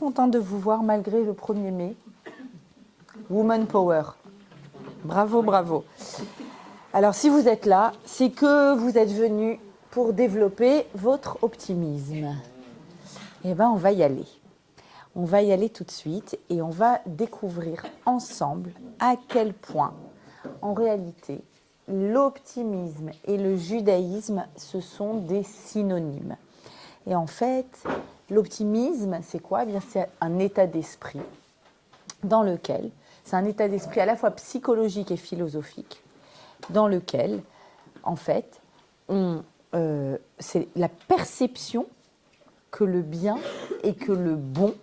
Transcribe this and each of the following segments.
contente de vous voir malgré le 1er mai. Woman Power. Bravo, bravo. Alors, si vous êtes là, c'est que vous êtes venus pour développer votre optimisme. Eh bien, on va y aller. On va y aller tout de suite et on va découvrir ensemble à quel point, en réalité, l'optimisme et le judaïsme, ce sont des synonymes. Et en fait, l'optimisme, c'est quoi? Eh bien, c'est un état d'esprit dans lequel, c'est un état d'esprit à la fois psychologique et philosophique, dans lequel, en fait, c'est la perception que le bien et que le bon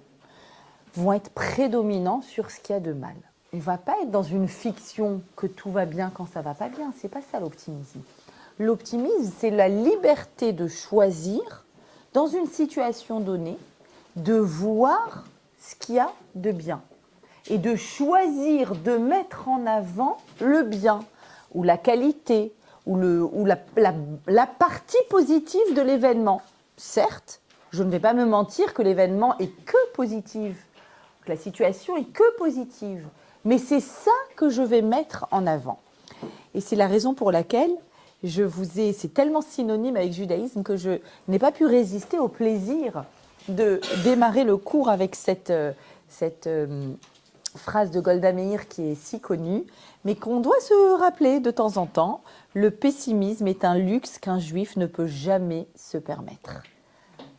vont être prédominants sur ce qu'il y a de mal. On ne va pas être dans une fiction que tout va bien quand ça ne va pas bien. Ce n'est pas ça l'optimisme. L'optimisme, c'est la liberté de choisir, dans une situation donnée, de voir ce qu'il y a de bien. Et de choisir de mettre en avant le bien, ou la qualité, ou la partie positive de l'événement. Certes, je ne vais pas me mentir que l'événement est que positif, que la situation est que positive. Mais c'est ça que je vais mettre en avant. Et c'est la raison pour laquelle c'est tellement synonyme avec judaïsme que je n'ai pas pu résister au plaisir de démarrer le cours avec cette phrase de Golda Meir qui est si connue, mais qu'on doit se rappeler de temps en temps. Le pessimisme est un luxe qu'un juif ne peut jamais se permettre.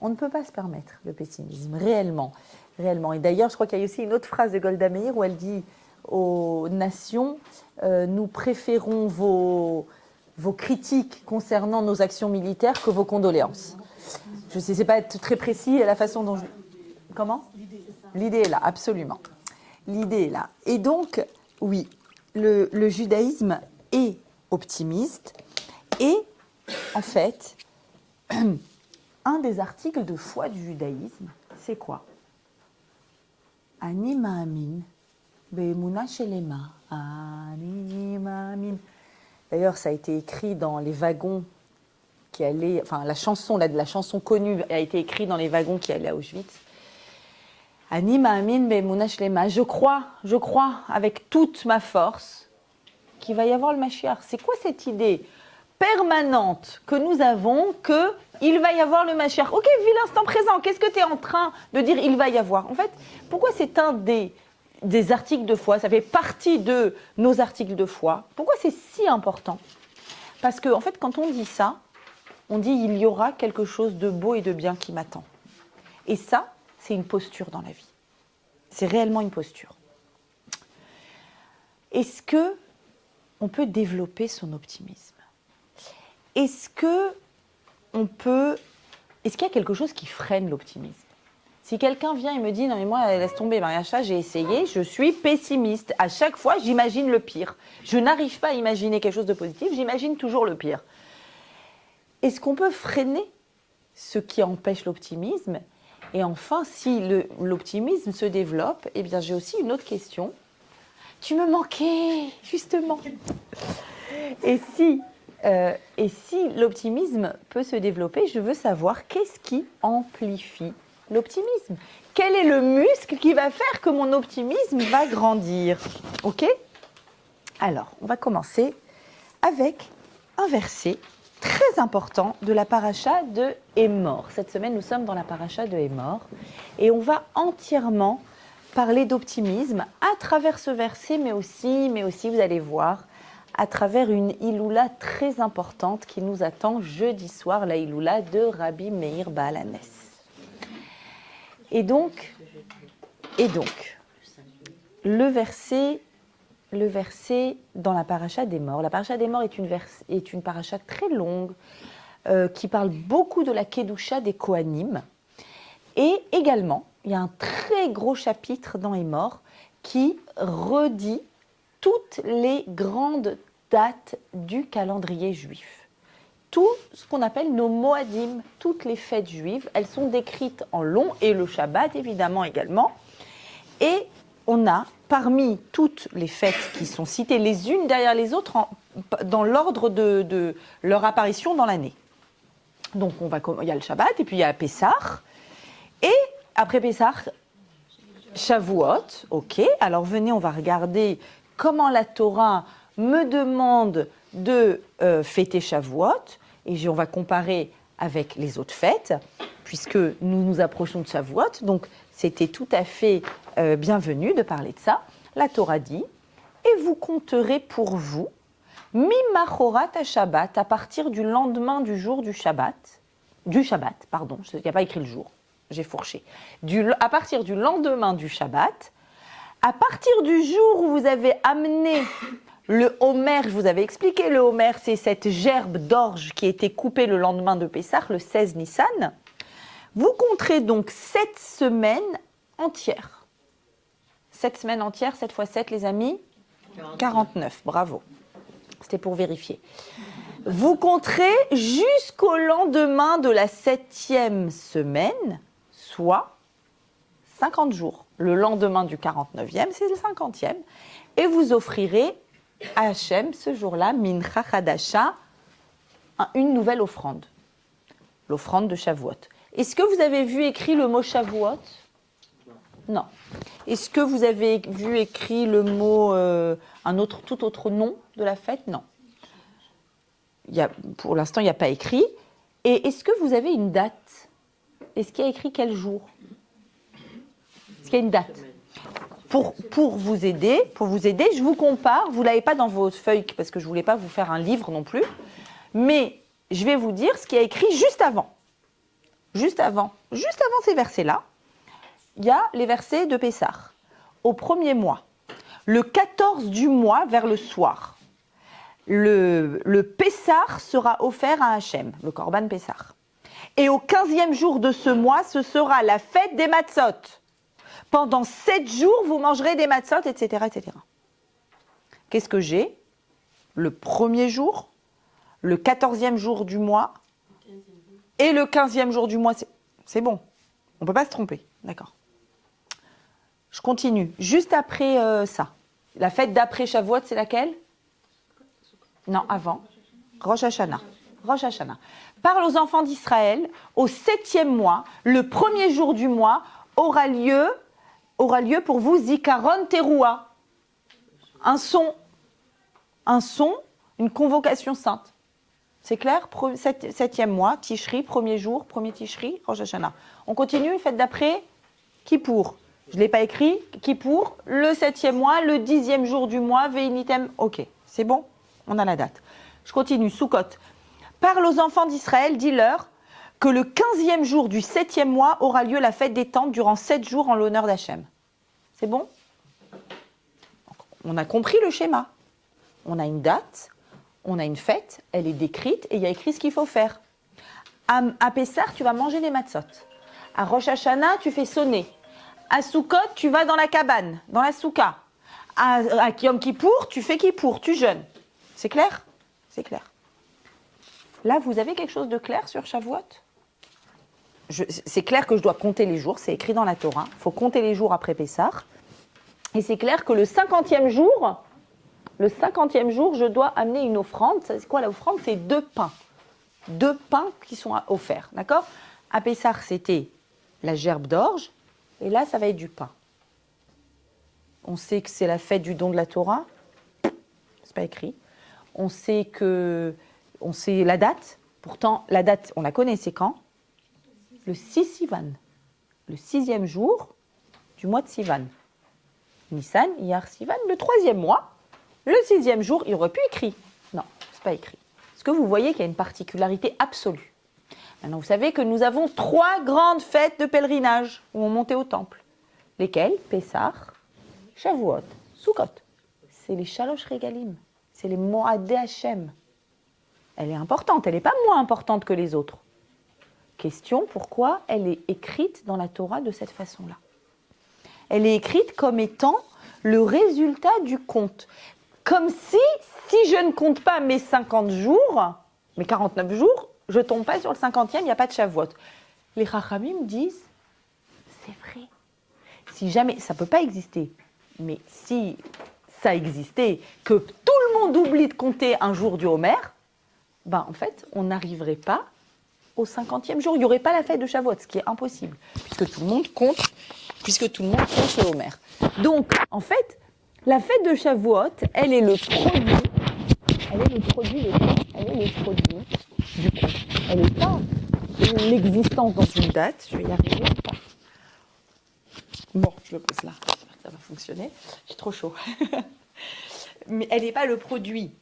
On ne peut pas se permettre le pessimisme, réellement. Et d'ailleurs, je crois qu'il y a aussi une autre phrase de Golda Meir où elle dit aux nations, nous préférons vos critiques concernant nos actions militaires que vos condoléances. Je sais, c'est pas être très précis à la façon dont je... Comment ? L'idée est là, absolument. L'idée est là. Et donc, oui, le judaïsme est optimiste et, en fait, un des articles de foi du judaïsme, c'est quoi ? Ani ma'amin be'emuna shelema. Ani ma'amin. D'ailleurs, ça a été écrit dans les wagons qui allaient... Enfin, la chanson connue a été écrite dans les wagons qui allaient à Auschwitz. Ani ma'amin be'emuna shelema. Je crois avec toute ma force qu'il va y avoir le Mashiach. C'est quoi cette idée permanente que nous avons qu'il va y avoir le Mashiach? Ok, vis l'instant présent. Qu'est-ce que tu es en train de dire il va y avoir? En fait, pourquoi c'est un des articles de foi? Ça fait partie de nos articles de foi. Pourquoi c'est si important? Parce que, en fait, quand on dit ça, on dit il y aura quelque chose de beau et de bien qui m'attend. Et ça, c'est une posture dans la vie. C'est réellement une posture. Est-ce qu'on peut développer son optimisme? Est-ce qu'il y a quelque chose qui freine l'optimisme? Si quelqu'un vient et me dit « Non mais moi, laisse tomber, Mariacha, j'ai essayé, je suis pessimiste. À chaque fois, j'imagine le pire. Je n'arrive pas à imaginer quelque chose de positif, j'imagine toujours le pire. » Est-ce qu'on peut freiner ce qui empêche l'optimisme? Et enfin, si l'optimisme se développe, eh bien j'ai aussi une autre question. Tu me manquais, justement. Et si l'optimisme peut se développer, je veux savoir qu'est-ce qui amplifie l'optimisme? Quel est le muscle qui va faire que mon optimisme va grandir? Ok? Alors, on va commencer avec un verset très important de la paracha de Émor. Cette semaine, nous sommes dans la paracha de Émor et on va entièrement parler d'optimisme à travers ce verset, mais aussi, vous allez voir, à travers une Iloula très importante qui nous attend jeudi soir, la Iloula de Rabbi Meir Baal HaNes. Et donc, le verset dans la paracha d'Émor. La paracha d'Émor est une paracha très longue qui parle beaucoup de la Kedusha des Kohanim. Et également, il y a un très gros chapitre dans Émor qui redit toutes les grandes dates du calendrier juif. Tout ce qu'on appelle nos Moadim, toutes les fêtes juives, elles sont décrites en long, et le Shabbat évidemment également. Et on a, parmi toutes les fêtes qui sont citées les unes derrière les autres, dans l'ordre de leur apparition dans l'année. Donc il y a le Shabbat, et puis il y a Pessah, et après Pessah, Shavuot, ok. Alors venez, on va regarder comment la Torah me demande de fêter Shavuot. Et on va comparer avec les autres fêtes, puisque nous nous approchons de Shavuot. Donc c'était tout à fait bienvenu de parler de ça. La Torah dit, et vous compterez pour vous, mi-machorat à Shabbat, à partir du lendemain du jour du Shabbat, il n'y a pas écrit le jour, j'ai fourché, à partir du lendemain du Shabbat, à partir du jour où vous avez amené le homer, je vous avais expliqué, le homer, c'est cette gerbe d'orge qui a été coupée le lendemain de Pessah, le 16 Nissan, vous compterez donc 7 semaines entières. 7 semaines entières, 7 fois 7 les amis 49, bravo. C'était pour vérifier. Vous compterez jusqu'au lendemain de la 7e semaine, soit 50 jours. Le lendemain du 49e, c'est le 50e. Et vous offrirez à Hachem, ce jour-là, Mincha Chadasha, une nouvelle offrande. L'offrande de Shavuot. Est-ce que vous avez vu écrit le mot Shavuot ? Non. Est-ce que vous avez vu écrit le mot, tout autre nom de la fête ? Non. Pour l'instant, il n'y a pas écrit. Et est-ce que vous avez une date ? Est-ce qu'il y a écrit quel jour ? Est-ce qu'il y a une date ? Pour vous aider, je vous compare. Vous ne l'avez pas dans vos feuilles parce que je ne voulais pas vous faire un livre non plus. Mais je vais vous dire ce qui a écrit juste avant. Juste avant ces versets-là, il y a les versets de Pessah. Au premier mois, le 14 du mois vers le soir, le Pessah sera offert à Hachem, le Korban Pessah. Et au 15e jour de ce mois, ce sera la fête des matzot. Pendant 7 jours, vous mangerez des matzot, etc., etc. Qu'est-ce que j'ai ? Le premier jour, le 14e jour du mois et le 15e jour du mois. C'est bon, on ne peut pas se tromper, d'accord. Je continue. Juste après ça, la fête d'après Shavuot, c'est laquelle ? Non, avant. Rosh Hashanah. Rosh Hashanah. Parle aux enfants d'Israël, au 7e mois, le premier jour du mois, aura lieu pour vous Zikaron Teruah. Un son, une convocation sainte. C'est clair ? 7e mois, Tishri, premier jour, premier Tishri, Rosh Hashanah. On continue, fête d'après, Kippour. Je ne l'ai pas écrit, Kippour, le 7e mois, le 10e jour du mois, Veinitem, ok, c'est bon ? On a la date. Je continue, Soukot. Parle aux enfants d'Israël, dis-leur que le 15e jour du 7e mois aura lieu la fête des tentes durant 7 jours en l'honneur d'Hachem. C'est bon ? On a compris le schéma. On a une date, on a une fête, elle est décrite et il y a écrit ce qu'il faut faire. À Pessah, tu vas manger les matzot. À Rosh Hashanah, tu fais sonner. À Soukot, tu vas dans la cabane, dans la souka. À Yom Kippour, tu fais Kippour, tu jeûnes. C'est clair ? C'est clair. Là, vous avez quelque chose de clair sur Shavuot ? C'est clair que je dois compter les jours, c'est écrit dans la Torah. Il faut compter les jours après Pessah. Et c'est clair que le 50e jour, je dois amener une offrande. C'est quoi l'offrande ? C'est 2 pains. 2 pains qui sont offerts, d'accord ? À Pessah, c'était la gerbe d'orge. Et là, ça va être du pain. On sait que c'est la fête du don de la Torah. C'est pas écrit. On sait la date. Pourtant, la date, on la connaît, c'est quand ? Le 6 Sivan. Le 6e jour du mois de Sivan. Nissan, Iyar, Sivan, le 3e mois. Le 6e jour, il aurait pu écrit. Non, c'est pas écrit. Est-ce que vous voyez qu'il y a une particularité absolue ? Maintenant, vous savez que nous avons 3 grandes fêtes de pèlerinage où on montait au temple. Lesquelles ? Pessah, Shavuot, Sukkot. C'est les Shalosh Regalim. C'est les Moadé Hashem. Elle est importante, elle n'est pas moins importante que les autres. Question, pourquoi elle est écrite dans la Torah de cette façon-là ? Elle est écrite comme étant le résultat du compte. Comme si je ne compte pas mes 50 jours, mes 49 jours, je ne tombe pas sur le 50e, il n'y a pas de Shavuot. Les Chachamim disent, c'est vrai. Si jamais, ça ne peut pas exister, mais si ça existait, que tout le monde oublie de compter un jour du Homer, en fait, on n'arriverait pas au 50e jour. Il n'y aurait pas la fête de Shavuot, ce qui est impossible, puisque tout le monde compte puisque tout le monde sait c'est Homer. Donc, en fait, la fête de Shavuot, elle est le produit du conte. Elle n'est pas l'existence dans une date. Je vais y arriver ou pas? Bon, je le pose là. J'espère que ça va fonctionner. J'ai trop chaud. Mais elle n'est pas le produit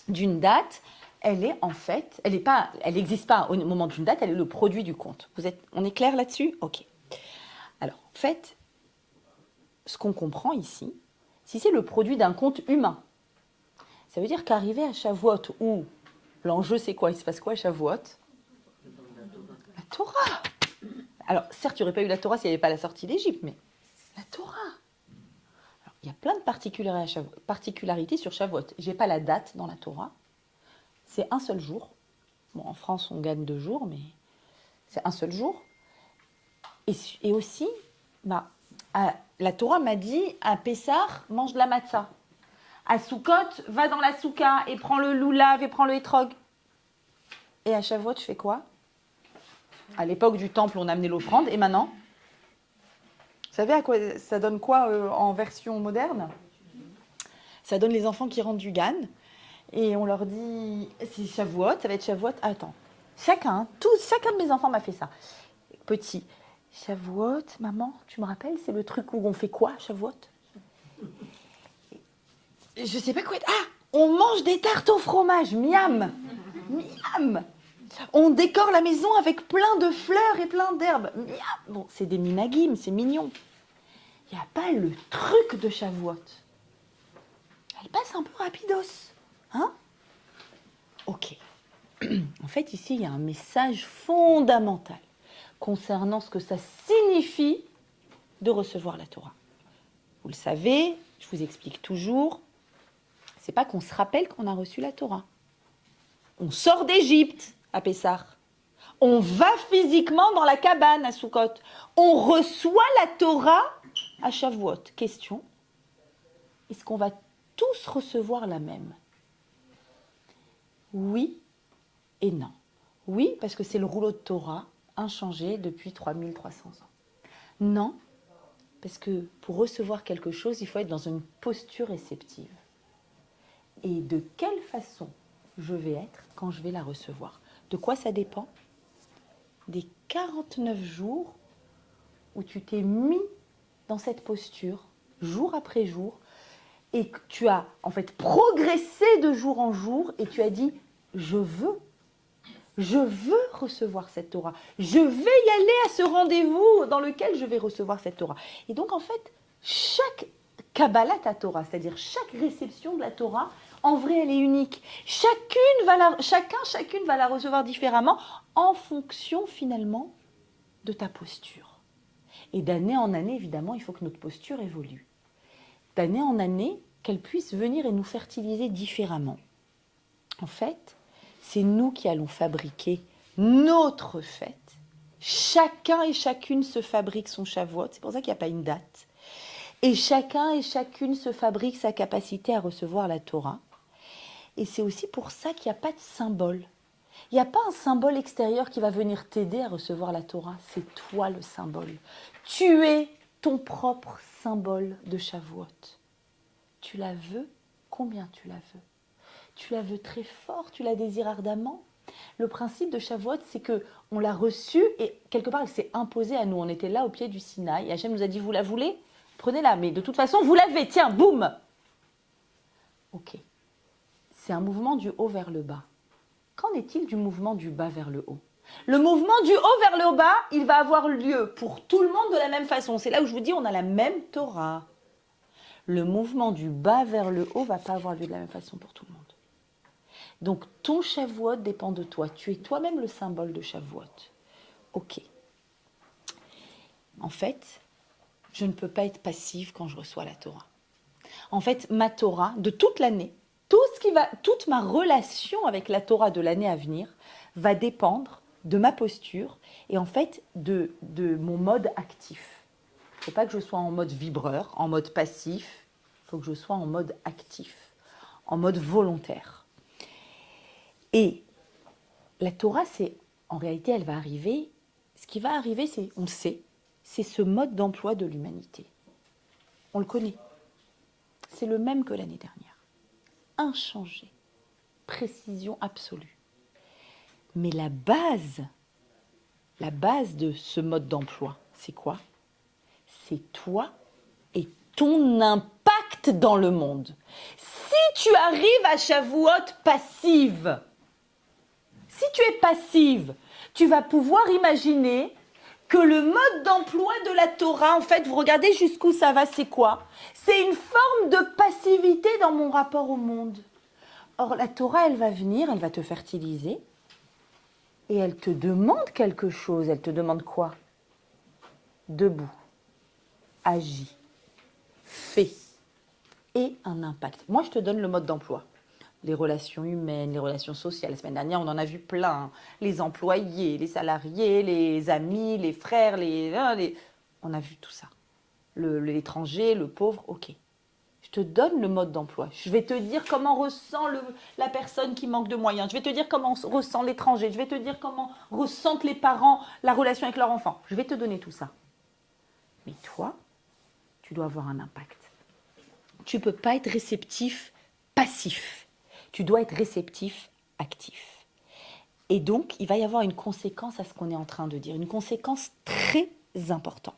d'une date. Elle est en fait, elle n'existe pas au moment d'une date. Elle est le produit du conte. On est clair là-dessus? Ok. Alors, en fait, ce qu'on comprend ici, si c'est le produit d'un conte humain, ça veut dire qu'arriver à Shavuot, où l'enjeu c'est quoi? Il se passe quoi à Shavuot? La Torah. Alors, certes, il n'y aurait pas eu la Torah s'il n'y avait pas la sortie d'Égypte, mais la Torah. Alors, il y a plein de particularités sur Shavuot. Je n'ai pas la date dans la Torah. C'est un seul jour. Bon, en France, on gagne 2 jours, mais c'est un seul jour. Et aussi, la Torah m'a dit, à Pessah, mange de la matzah. À Sukkot, va dans la souka et prends le loulav et prends le hétrog. Et à Shavuot, je fais quoi? À l'époque du temple, on amenait l'offrande. Et maintenant? Vous savez à quoi ça donne quoi en version moderne? Ça donne les enfants qui rentrent du GAN. Et on leur dit, c'est Shavuot, ça va être Shavuot. Attends, chacun de mes enfants m'a fait ça. Petit, Shavuot, maman, tu me rappelles, c'est le truc où on fait quoi, Shavuot? Je sais pas quoi. Ah, on mange des tartes au fromage, miam, miam. On décore la maison avec plein de fleurs et plein d'herbes, miam. Bon, c'est des minagim, c'est mignon. Il n'y a pas le truc de Shavuot. Elle passe un peu rapidos, hein? Ok. En fait, ici, il y a un message fondamental concernant ce que ça signifie de recevoir la Torah. Vous le savez, je vous explique toujours, c'est pas qu'on se rappelle qu'on a reçu la Torah. On sort d'Égypte à Pessah. On va physiquement dans la cabane à Sukkot. On reçoit la Torah à Shavuot. Question, est-ce qu'on va tous recevoir la même? Oui et non. Oui, parce que c'est le rouleau de Torah, inchangé depuis 3300 ans. Non, parce que pour recevoir quelque chose, il faut être dans une posture réceptive. Et de quelle façon je vais être quand je vais la recevoir? De quoi ça dépend? Des 49 jours où tu t'es mis dans cette posture, jour après jour, et que tu as en fait progressé de jour en jour, et tu as dit, je veux recevoir cette Torah. Je vais y aller à ce rendez-vous dans lequel je vais recevoir cette Torah. Et donc, en fait, chaque Kabbalat à Torah, c'est-à-dire chaque réception de la Torah, en vrai, elle est unique. Chacune va la recevoir différemment en fonction, finalement, de ta posture. Et d'année en année, évidemment, il faut que notre posture évolue. D'année en année, qu'elle puisse venir et nous fertiliser différemment. En fait, c'est nous qui allons fabriquer notre fête. Chacun et chacune se fabrique son Shavuot. C'est pour ça qu'il n'y a pas une date. Et chacun et chacune se fabrique sa capacité à recevoir la Torah. Et c'est aussi pour ça qu'il n'y a pas de symbole. Il n'y a pas un symbole extérieur qui va venir t'aider à recevoir la Torah. C'est toi le symbole. Tu es ton propre symbole de Shavuot. Tu la veux? Combien tu la veux? Tu la veux très fort, tu la désires ardemment. Le principe de Shavuot, c'est que on l'a reçue et quelque part, elle s'est imposée à nous. On était là au pied du Sinaï et Hachem nous a dit, vous la voulez? Prenez-la, mais de toute façon, vous l'avez, tiens, boum. Ok. C'est un mouvement du haut vers le bas. Qu'en est-il du mouvement du bas vers le haut? Le mouvement du haut vers le bas, il va avoir lieu pour tout le monde de la même façon. C'est là où je vous dis, on a la même Torah. Le mouvement du bas vers le haut ne va pas avoir lieu de la même façon pour tout le monde. Donc, ton Shavuot dépend de toi. Tu es toi-même le symbole de Shavuot. Ok. En fait, je ne peux pas être passive quand je reçois la Torah. En fait, ma Torah, de toute l'année, toute ma relation avec la Torah de l'année à venir va dépendre de ma posture et en fait de mon mode actif. Il ne faut pas que je sois en mode vibreur, en mode passif. Il faut que je sois en mode actif, en mode volontaire. Et la Torah, en réalité, elle va arriver. Ce qui va arriver, on le sait, c'est ce mode d'emploi de l'humanité. On le connaît. C'est le même que l'année dernière. Inchangé. Précision absolue. Mais la base de ce mode d'emploi, c'est quoi? C'est toi et ton impact dans le monde. Si tu arrives à Shavuot passive, si tu es passive, tu vas pouvoir imaginer que le mode d'emploi de la Torah, en fait, vous regardez jusqu'où ça va, c'est quoi? C'est une forme de passivité dans mon rapport au monde. Or, la Torah, elle va venir, elle va te fertiliser et elle te demande quelque chose. Elle te demande quoi? Debout, agis, fais et un impact. Moi, je te donne le mode d'emploi. Les relations humaines, les relations sociales. La semaine dernière, on en a vu plein. Les employés, les salariés, les amis, les frères, on a vu tout ça. L'étranger, le pauvre, ok. Je te donne le mode d'emploi. Je vais te dire comment ressent la personne qui manque de moyens. Je vais te dire comment ressent l'étranger. Je vais te dire comment ressentent les parents la relation avec leur enfant. Je vais te donner tout ça. Mais toi, tu dois avoir un impact. Tu ne peux pas être réceptif, passif. Tu dois être réceptif, actif. Et donc, il va y avoir une conséquence à ce qu'on est en train de dire, une conséquence très importante.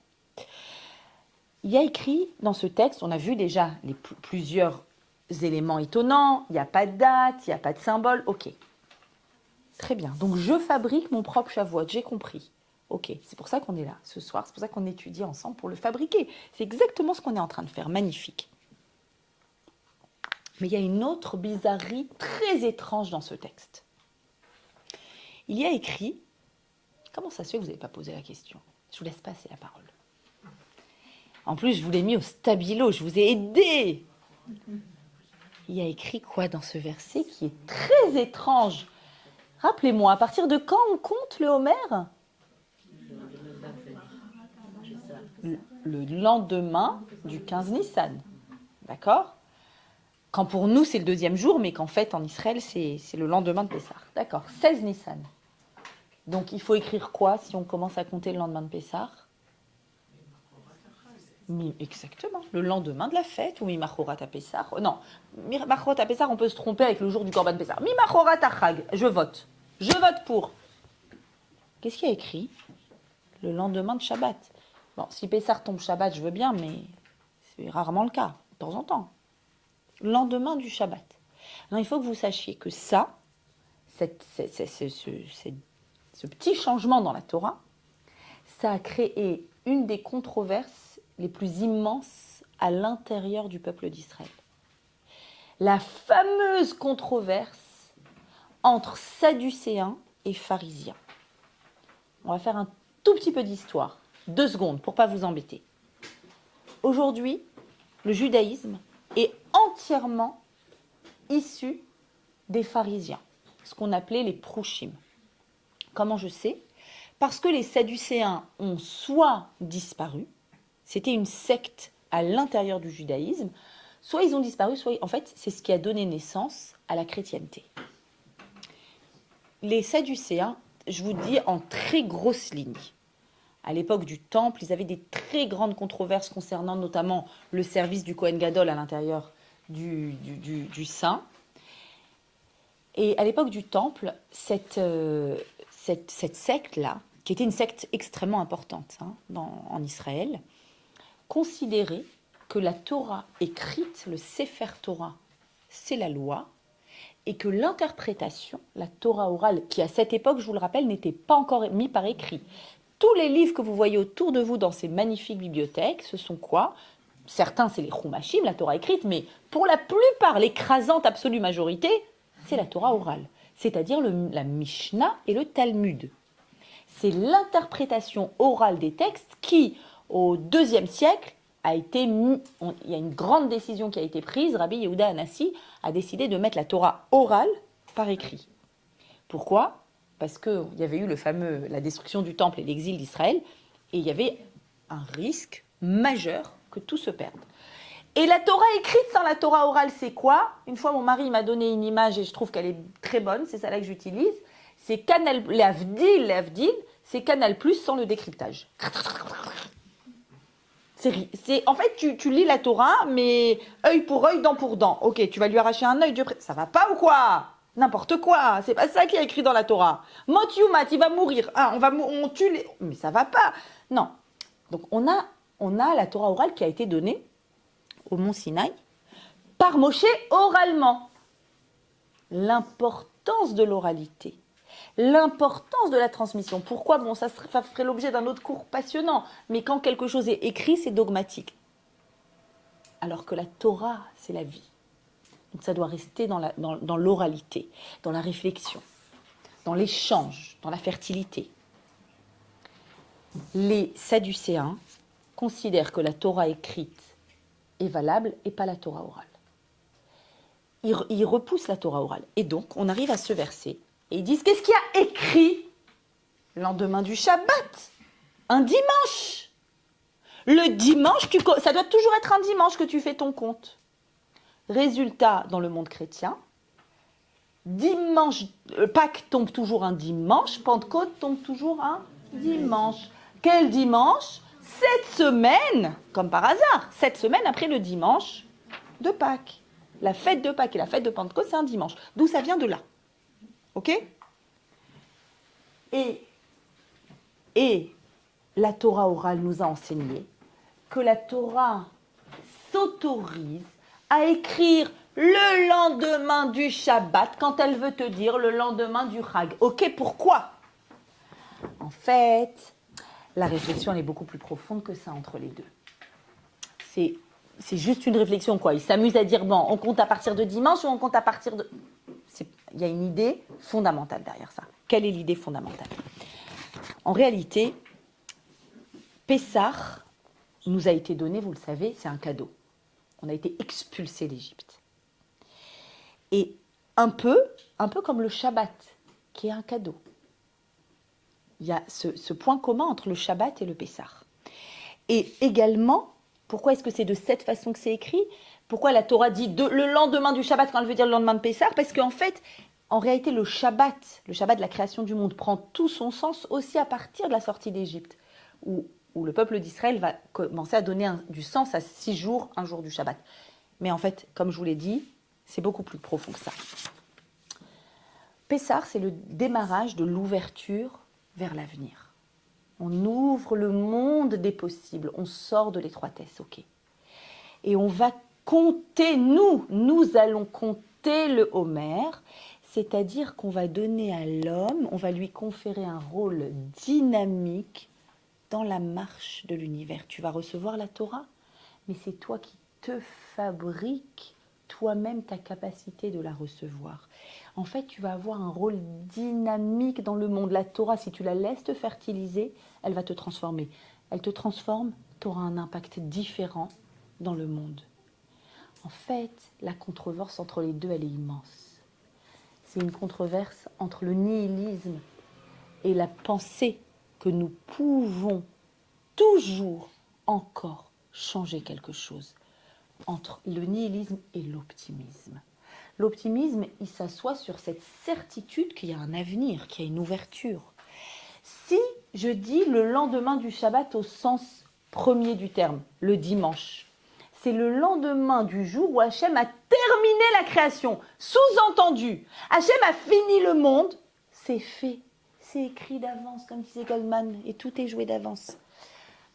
Il y a écrit dans ce texte, on a vu déjà plusieurs éléments étonnants, il n'y a pas de date, il n'y a pas de symbole, ok. Très bien, donc je fabrique mon propre Shavuot, j'ai compris. Ok, c'est pour ça qu'on est là ce soir, c'est pour ça qu'on étudie ensemble pour le fabriquer. C'est exactement ce qu'on est en train de faire, magnifique. Mais il y a une autre bizarrerie très étrange dans ce texte. Il y a écrit, comment ça se fait que vous n'avez pas posé la question? Je vous laisse passer la parole. En plus, je vous l'ai mis au stabilo, je vous ai aidé. Il y a écrit quoi dans ce verset qui est très étrange? Rappelez-moi, à partir de quand on compte le Homer? Le lendemain du 15 Nissan. D'accord? Quand pour nous, c'est le deuxième jour, mais qu'en fait, en Israël, c'est le lendemain de Pessah. D'accord, 16 Nissan. Donc, il faut écrire quoi si on commence à compter le lendemain de Pessah? Exactement, le lendemain de la fête, ou Mimachorat à Pessah. Non, Mimachorat à Pessah, on peut se tromper avec le jour du Korban Pessah. Mimachorat à Chag, je vote. Je vote pour. Qu'est-ce qu'il y a écrit? Le lendemain de Shabbat. Bon, si Pessah tombe Shabbat, je veux bien, mais c'est rarement le cas, de temps en temps. Lendemain du Shabbat. Alors, il faut que vous sachiez que ça, ce petit changement dans la Torah, ça a créé une des controverses les plus immenses à l'intérieur du peuple d'Israël. La fameuse controverse entre Sadducéens et Pharisiens. On va faire un tout petit peu d'histoire, 2 secondes pour ne pas vous embêter. Aujourd'hui, le judaïsme est entièrement issu des pharisiens, ce qu'on appelait les prouchim. Comment je sais? Parce que les Sadducéens ont soit disparu, c'était une secte à l'intérieur du judaïsme, soit ils ont disparu, soit en fait c'est ce qui a donné naissance à la chrétienté. Les Sadducéens, je vous dis en très grosses lignes, à l'époque du Temple, ils avaient des très grandes controverses concernant notamment le service du Kohen Gadol à l'intérieur du Saint. Et à l'époque du Temple, cette secte-là, qui était une secte extrêmement importante en Israël, considérait que la Torah écrite, le Sefer Torah, c'est la loi, et que l'interprétation, la Torah orale, qui à cette époque, je vous le rappelle, n'était pas encore mise par écrit. Tous les livres que vous voyez autour de vous dans ces magnifiques bibliothèques, ce sont quoi? Certains, c'est les Chumashim, la Torah écrite, mais pour la plupart, l'écrasante absolue majorité, c'est la Torah orale, c'est-à-dire la Mishnah et le Talmud. C'est l'interprétation orale des textes qui, au IIe siècle, il y a une grande décision qui a été prise. Rabbi Yehuda Hanassi a décidé de mettre la Torah orale par écrit. Pourquoi? Parce qu'il y avait eu la destruction du temple et l'exil d'Israël, et il y avait un risque majeur que tout se perde. Et la Torah écrite sans la Torah orale, c'est quoi? Une fois, mon mari m'a donné une image et je trouve qu'elle est très bonne, c'est celle-là que j'utilise. C'est Canal, l'Avdil, c'est Canal Plus sans le décryptage. En fait, tu lis la Torah, mais œil pour œil, dent pour dent. Ok, tu vas lui arracher un œil, ça va pas ou quoi? N'importe quoi, c'est pas ça qui est écrit dans la Torah. Mot yumat, il va mourir. Ah, on tue les... Mais ça va pas. Non. Donc on a la Torah orale qui a été donnée au mont Sinaï par Moshe oralement. L'importance de l'oralité, l'importance de la transmission. Pourquoi? Bon, ça ferait l'objet d'un autre cours passionnant, mais quand quelque chose est écrit, c'est dogmatique. Alors que la Torah, c'est la vie. Donc ça doit rester dans l'oralité, dans la réflexion, dans l'échange, dans la fertilité. Les Sadducéens considèrent que la Torah écrite est valable et pas la Torah orale. Ils repoussent la Torah orale. Et donc, on arrive à ce verset et ils disent, qu'est-ce qu'il y a écrit le lendemain du Shabbat? Un dimanche. Le dimanche, ça doit toujours être un dimanche que tu fais ton compte. Résultat, dans le monde chrétien, Pâques tombe toujours un dimanche, Pentecôte tombe toujours un dimanche. Quel dimanche? Cette semaine, comme par hasard, cette semaine après le dimanche de Pâques. La fête de Pâques et la fête de Pentecôte, c'est un dimanche. D'où ça vient de là. Ok? Et la Torah orale nous a enseigné que la Torah s'autorise à écrire le lendemain du Shabbat quand elle veut te dire le lendemain du Chag. Ok, pourquoi? En fait, la réflexion elle est beaucoup plus profonde que ça entre les deux. C'est juste une réflexion, quoi. Ils s'amusent à dire, bon, on compte à partir de dimanche ou on compte à partir de... Il y a une idée fondamentale derrière ça. Quelle est l'idée fondamentale? En réalité, Pessah nous a été donné, vous le savez, c'est un cadeau. On a été expulsés d'Égypte. Et un peu comme le Shabbat, qui est un cadeau. Il y a ce point commun entre le Shabbat et le Pessah. Et également, pourquoi est-ce que c'est de cette façon que c'est écrit? Pourquoi la Torah dit le lendemain du Shabbat quand elle veut dire le lendemain de Pessah? Parce qu'en fait, en réalité, le Shabbat de la création du monde, prend tout son sens aussi à partir de la sortie d'Égypte, où le peuple d'Israël va commencer à donner du sens à 6 jours, un jour du Shabbat. Mais en fait, comme je vous l'ai dit, c'est beaucoup plus profond que ça. Pessah, c'est le démarrage de l'ouverture vers l'avenir. On ouvre le monde des possibles, on sort de l'étroitesse, ok. Et on va compter, nous allons compter le Homer, c'est-à-dire qu'on va donner à l'homme, on va lui conférer un rôle dynamique dans la marche de l'univers. Tu vas recevoir la Torah, mais c'est toi qui te fabriques toi-même ta capacité de la recevoir. En fait, tu vas avoir un rôle dynamique dans le monde. La Torah, si tu la laisses te fertiliser, elle va te transformer. Elle te transforme, tu auras un impact différent dans le monde. En fait, la controverse entre les deux, elle est immense. C'est une controverse entre le nihilisme et la pensée que nous pouvons toujours encore changer quelque chose, entre le nihilisme et l'optimisme. L'optimisme, il s'assoit sur cette certitude qu'il y a un avenir, qu'il y a une ouverture. Si je dis le lendemain du Shabbat au sens premier du terme, le dimanche, c'est le lendemain du jour où Hachem a terminé la création. Sous-entendu, Hachem a fini le monde, c'est fait, c'est écrit d'avance, comme disait Goldman, et tout est joué d'avance.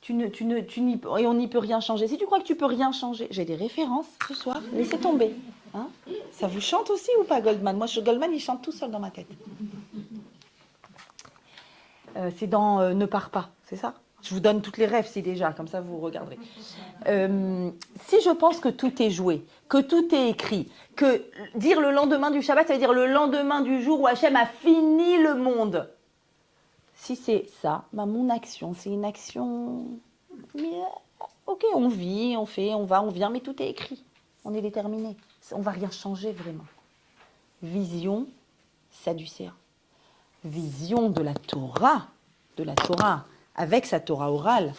Et on n'y peut rien changer. Si tu crois que tu peux rien changer, j'ai des références ce soir, laissez tomber. Hein, ça vous chante aussi ou pas, Goldman? Moi, Goldman, il chante tout seul dans ma tête. C'est dans Ne pars pas, c'est ça? Je vous donne toutes les rêves, si déjà, comme ça vous regarderez. Si je pense que tout est joué, que tout est écrit, que dire le lendemain du Shabbat, ça veut dire le lendemain du jour où Hachem a fini le monde. Si c'est ça, bah mon action, c'est une action... Mais, ok, on vit, on fait, on va, on vient, mais tout est écrit. On est déterminé. On ne va rien changer vraiment. Vision sadducéen. Vision de la Torah, avec sa Torah orale.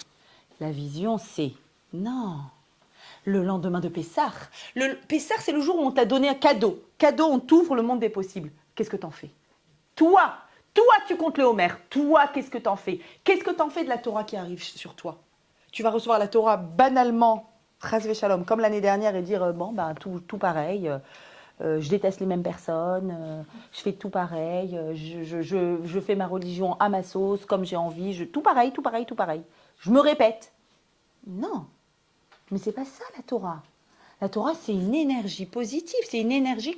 La vision, c'est non. Le lendemain de Pessah. Le Pessah, c'est le jour où on t'a donné un cadeau. Cadeau, on t'ouvre le monde des possibles. Qu'est-ce que t'en fais? Toi, tu comptes le Homer. Toi, qu'est-ce que t'en fais? Qu'est-ce que t'en fais de la Torah qui arrive sur toi? Tu vas recevoir la Torah banalement, chas v'shalom, comme l'année dernière, et dire tout pareil, je déteste les mêmes personnes, je fais tout pareil, je fais ma religion à ma sauce, comme j'ai envie, tout pareil, tout pareil, tout pareil. Je me répète. Non, mais c'est pas ça la Torah. La Torah, c'est une énergie positive, c'est une énergie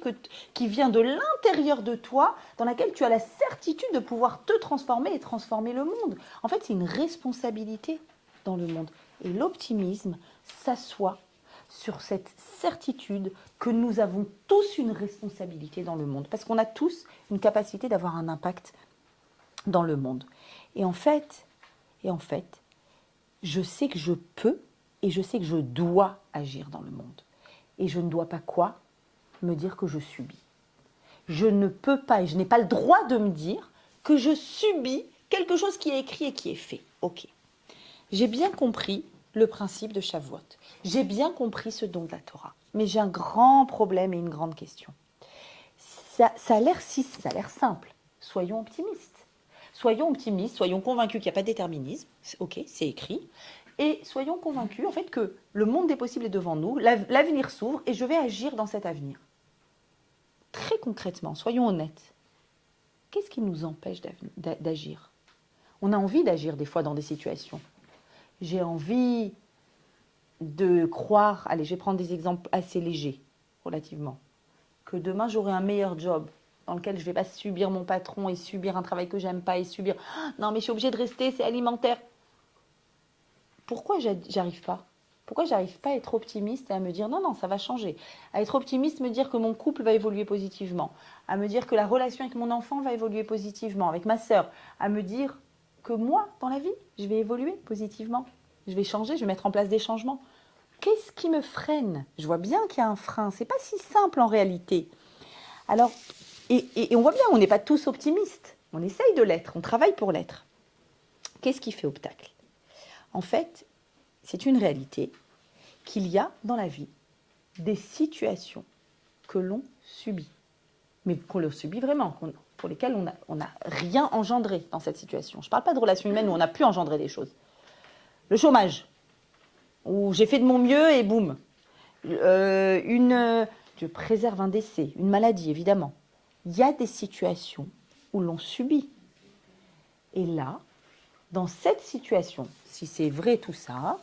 qui vient de l'intérieur de toi, dans laquelle tu as la certitude de pouvoir te transformer et transformer le monde. En fait, c'est une responsabilité dans le monde. Et l'optimisme s'assoit sur cette certitude que nous avons tous une responsabilité dans le monde, parce qu'on a tous une capacité d'avoir un impact dans le monde. Et en fait, je sais que je peux et je sais que je dois agir dans le monde. Et je ne dois pas quoi? Me dire que je subis. Je ne peux pas et je n'ai pas le droit de me dire que je subis quelque chose qui est écrit et qui est fait. Ok. J'ai bien compris le principe de Shavuot. J'ai bien compris ce don de la Torah. Mais j'ai un grand problème et une grande question. Ça a l'air simple. Soyons optimistes. Soyons optimistes, soyons convaincus qu'il n'y a pas de déterminisme. Ok, c'est écrit. Et soyons convaincus en fait que le monde des possibles est devant nous, l'avenir s'ouvre et je vais agir dans cet avenir. Très concrètement, soyons honnêtes. Qu'est-ce qui nous empêche d'agir? On a envie d'agir des fois dans des situations. J'ai envie de croire, allez, je vais prendre des exemples assez légers, relativement, que demain j'aurai un meilleur job dans lequel je ne vais pas subir mon patron et subir un travail que j'aime pas et subir « Non mais je suis obligée de rester, c'est alimentaire ». Pourquoi j'arrive pas? Pourquoi j'arrive pas à être optimiste et à me dire non, ça va changer? À être optimiste, me dire que mon couple va évoluer positivement, à me dire que la relation avec mon enfant va évoluer positivement, avec ma sœur, à me dire que moi, dans la vie, je vais évoluer positivement, je vais changer, je vais mettre en place des changements. Qu'est-ce qui me freine? Je vois bien qu'il y a un frein, c'est pas si simple en réalité. Alors, et on voit bien, on n'est pas tous optimistes, on essaye de l'être, on travaille pour l'être. Qu'est-ce qui fait obstacle? En fait, c'est une réalité qu'il y a dans la vie des situations que l'on subit, mais qu'on le subit vraiment, pour lesquelles on n'a rien engendré dans cette situation. Je ne parle pas de relations humaines où on a pu engendrer des choses. Le chômage, où j'ai fait de mon mieux et boum. Je préserve un décès, une maladie évidemment. Il y a des situations où l'on subit. Et là, dans cette situation, si c'est vrai tout ça,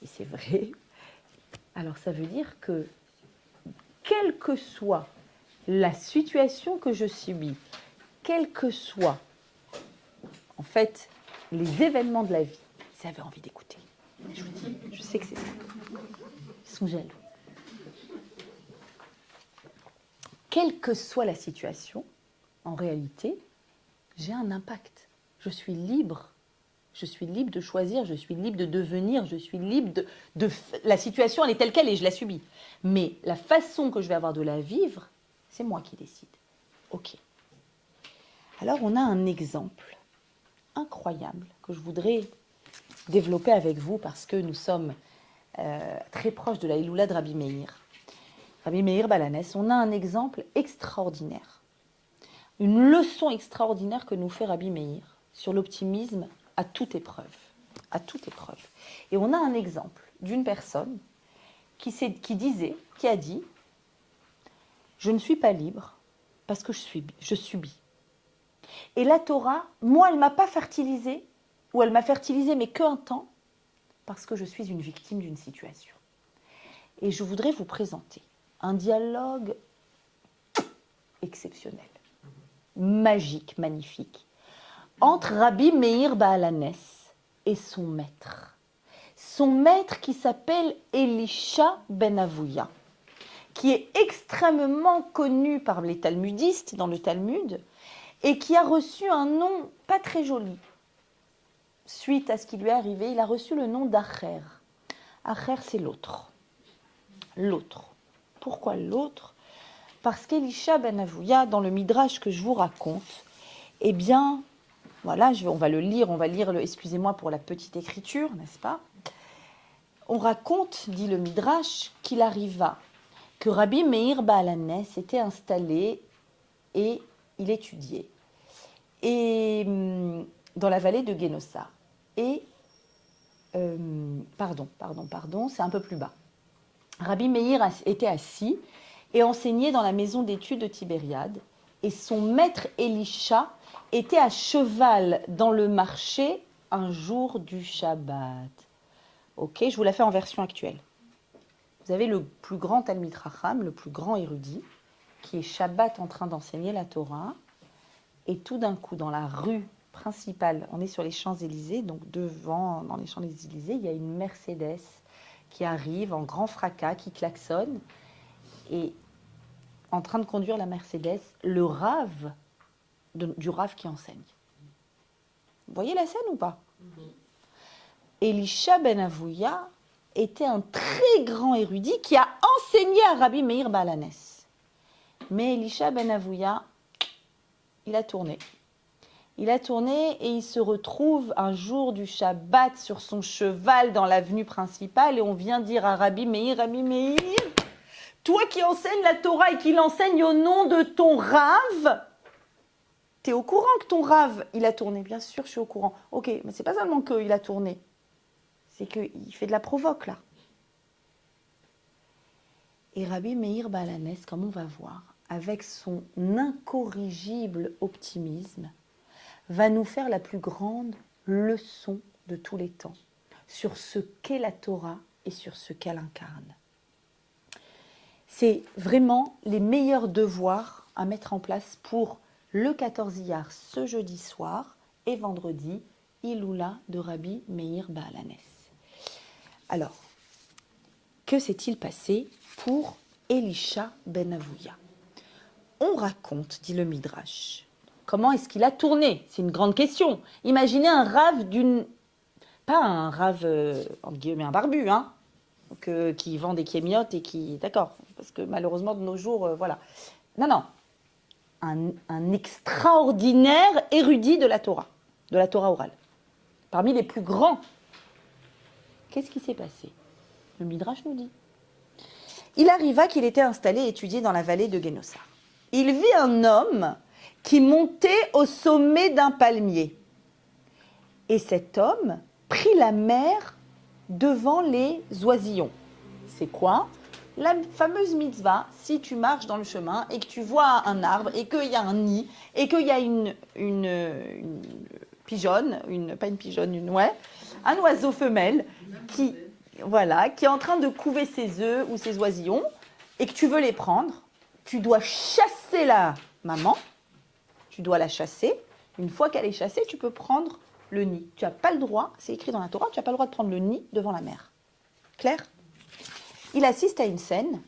et c'est vrai, alors ça veut dire que, quelle que soit la situation que je subis, quels que soient, en fait, les événements de la vie, ils avaient envie d'écouter. Je vous dis, je sais que c'est ça. Ils sont jaloux. Quelle que soit la situation, en réalité, j'ai un impact. Je suis libre. Je suis libre de choisir, je suis libre de devenir, je suis libre de... La situation, elle est telle qu'elle et je la subis. Mais la façon que je vais avoir de la vivre, c'est moi qui décide. Ok. Alors, on a un exemple incroyable que je voudrais développer avec vous parce que nous sommes très proches de la Iloula de Rabbi Meir. Rabbi Meir Baal HaNes, on a un exemple extraordinaire. Une leçon extraordinaire que nous fait Rabbi Meir sur l'optimisme à toute épreuve. À toute épreuve. Et on a un exemple d'une personne qui a dit « Je ne suis pas libre parce que je subis. » Et la Torah, moi, elle ne m'a pas fertilisée, ou elle m'a fertilisée, mais qu'un temps, parce que je suis une victime d'une situation. Et je voudrais vous présenter un dialogue exceptionnel, magique, magnifique, entre Rabbi Meir Baal HaNes et son maître. Son maître qui s'appelle Elisha ben Avouya, qui est extrêmement connu par les talmudistes dans le Talmud et qui a reçu un nom pas très joli. Suite à ce qui lui est arrivé, il a reçu le nom d'Acher. Acher, c'est l'autre. L'autre. Pourquoi l'autre? Parce qu'Elisha ben Avouya, dans le Midrash que je vous raconte, eh bien, voilà, on va lire, excusez-moi pour la petite écriture, n'est-ce pas? On raconte, dit le Midrash, qu'il arriva que Rabbi Meir Baal HaNes était installé et il étudiait et, dans la vallée de Guénossar. Et pardon, c'est un peu plus bas. Rabbi Meir était assis et enseignait dans la maison d'études de Tibériade, et son maître Elisha était à cheval dans le marché un jour du Shabbat. Ok, je vous la fais en version actuelle. Vous avez le plus grand Talmid Chacham, le plus grand érudit, qui est Shabbat en train d'enseigner la Torah, et tout d'un coup, dans la rue principale, on est sur les Champs-Élysées, donc devant, dans les Champs-Élysées, il y a une Mercedes qui arrive en grand fracas, qui klaxonne, et en train de conduire la Mercedes, le rave du rave qui enseigne. Vous voyez la scène ou pas? Elisha ben Avouya était un très grand érudit qui a enseigné à Rabbi Meir Baal HaNes. Mais Elisha ben Avouya, il a tourné. Il a tourné et il se retrouve un jour du Shabbat sur son cheval dans l'avenue principale et on vient dire à Rabbi Meir, toi qui enseignes la Torah et qui l'enseigne au nom de ton rave, t'es au courant que ton rave, il a tourné? Bien sûr, je suis au courant. Ok, mais c'est pas seulement qu'il a tourné, c'est qu'il fait de la provoque là. Et Rabbi Meir Baal HaNes, comme on va voir, avec son incorrigible optimisme, va nous faire la plus grande leçon de tous les temps sur ce qu'est la Torah et sur ce qu'elle incarne. C'est vraiment les meilleurs devoirs à mettre en place pour le 14 Iyar ce jeudi soir et vendredi, Iloula de Rabbi Meir Baal HaNes. Alors, que s'est-il passé pour Elisha ben Avouya? On raconte, dit le Midrash, comment est-ce qu'il a tourné? C'est une grande question. Imaginez un rave d'une... Pas un rave, entre guillemets, un barbu, hein, qui vend des kémiotes et qui... D'accord, parce que malheureusement, de nos jours, voilà. Non. Un extraordinaire érudit de la Torah orale. Parmi les plus grands. Qu'est-ce qui s'est passé? Le Midrash nous dit. Il arriva qu'il était installé et étudié dans la vallée de Guénossar. Il vit un homme qui montait au sommet d'un palmier. Et cet homme prit la mer devant les oisillons. C'est quoi? La fameuse mitzvah, si tu marches dans le chemin et que tu vois un arbre et qu'il y a un nid et qu'il y a une pigeonne, un oiseau femelle qui est en train de couver ses œufs ou ses oisillons et que tu veux les prendre, tu dois chasser la maman, tu dois la chasser. Une fois qu'elle est chassée, tu peux prendre le nid. Tu n'as pas le droit, c'est écrit dans la Torah, tu n'as pas le droit de prendre le nid devant la mer. Clair? Il assiste à une scène,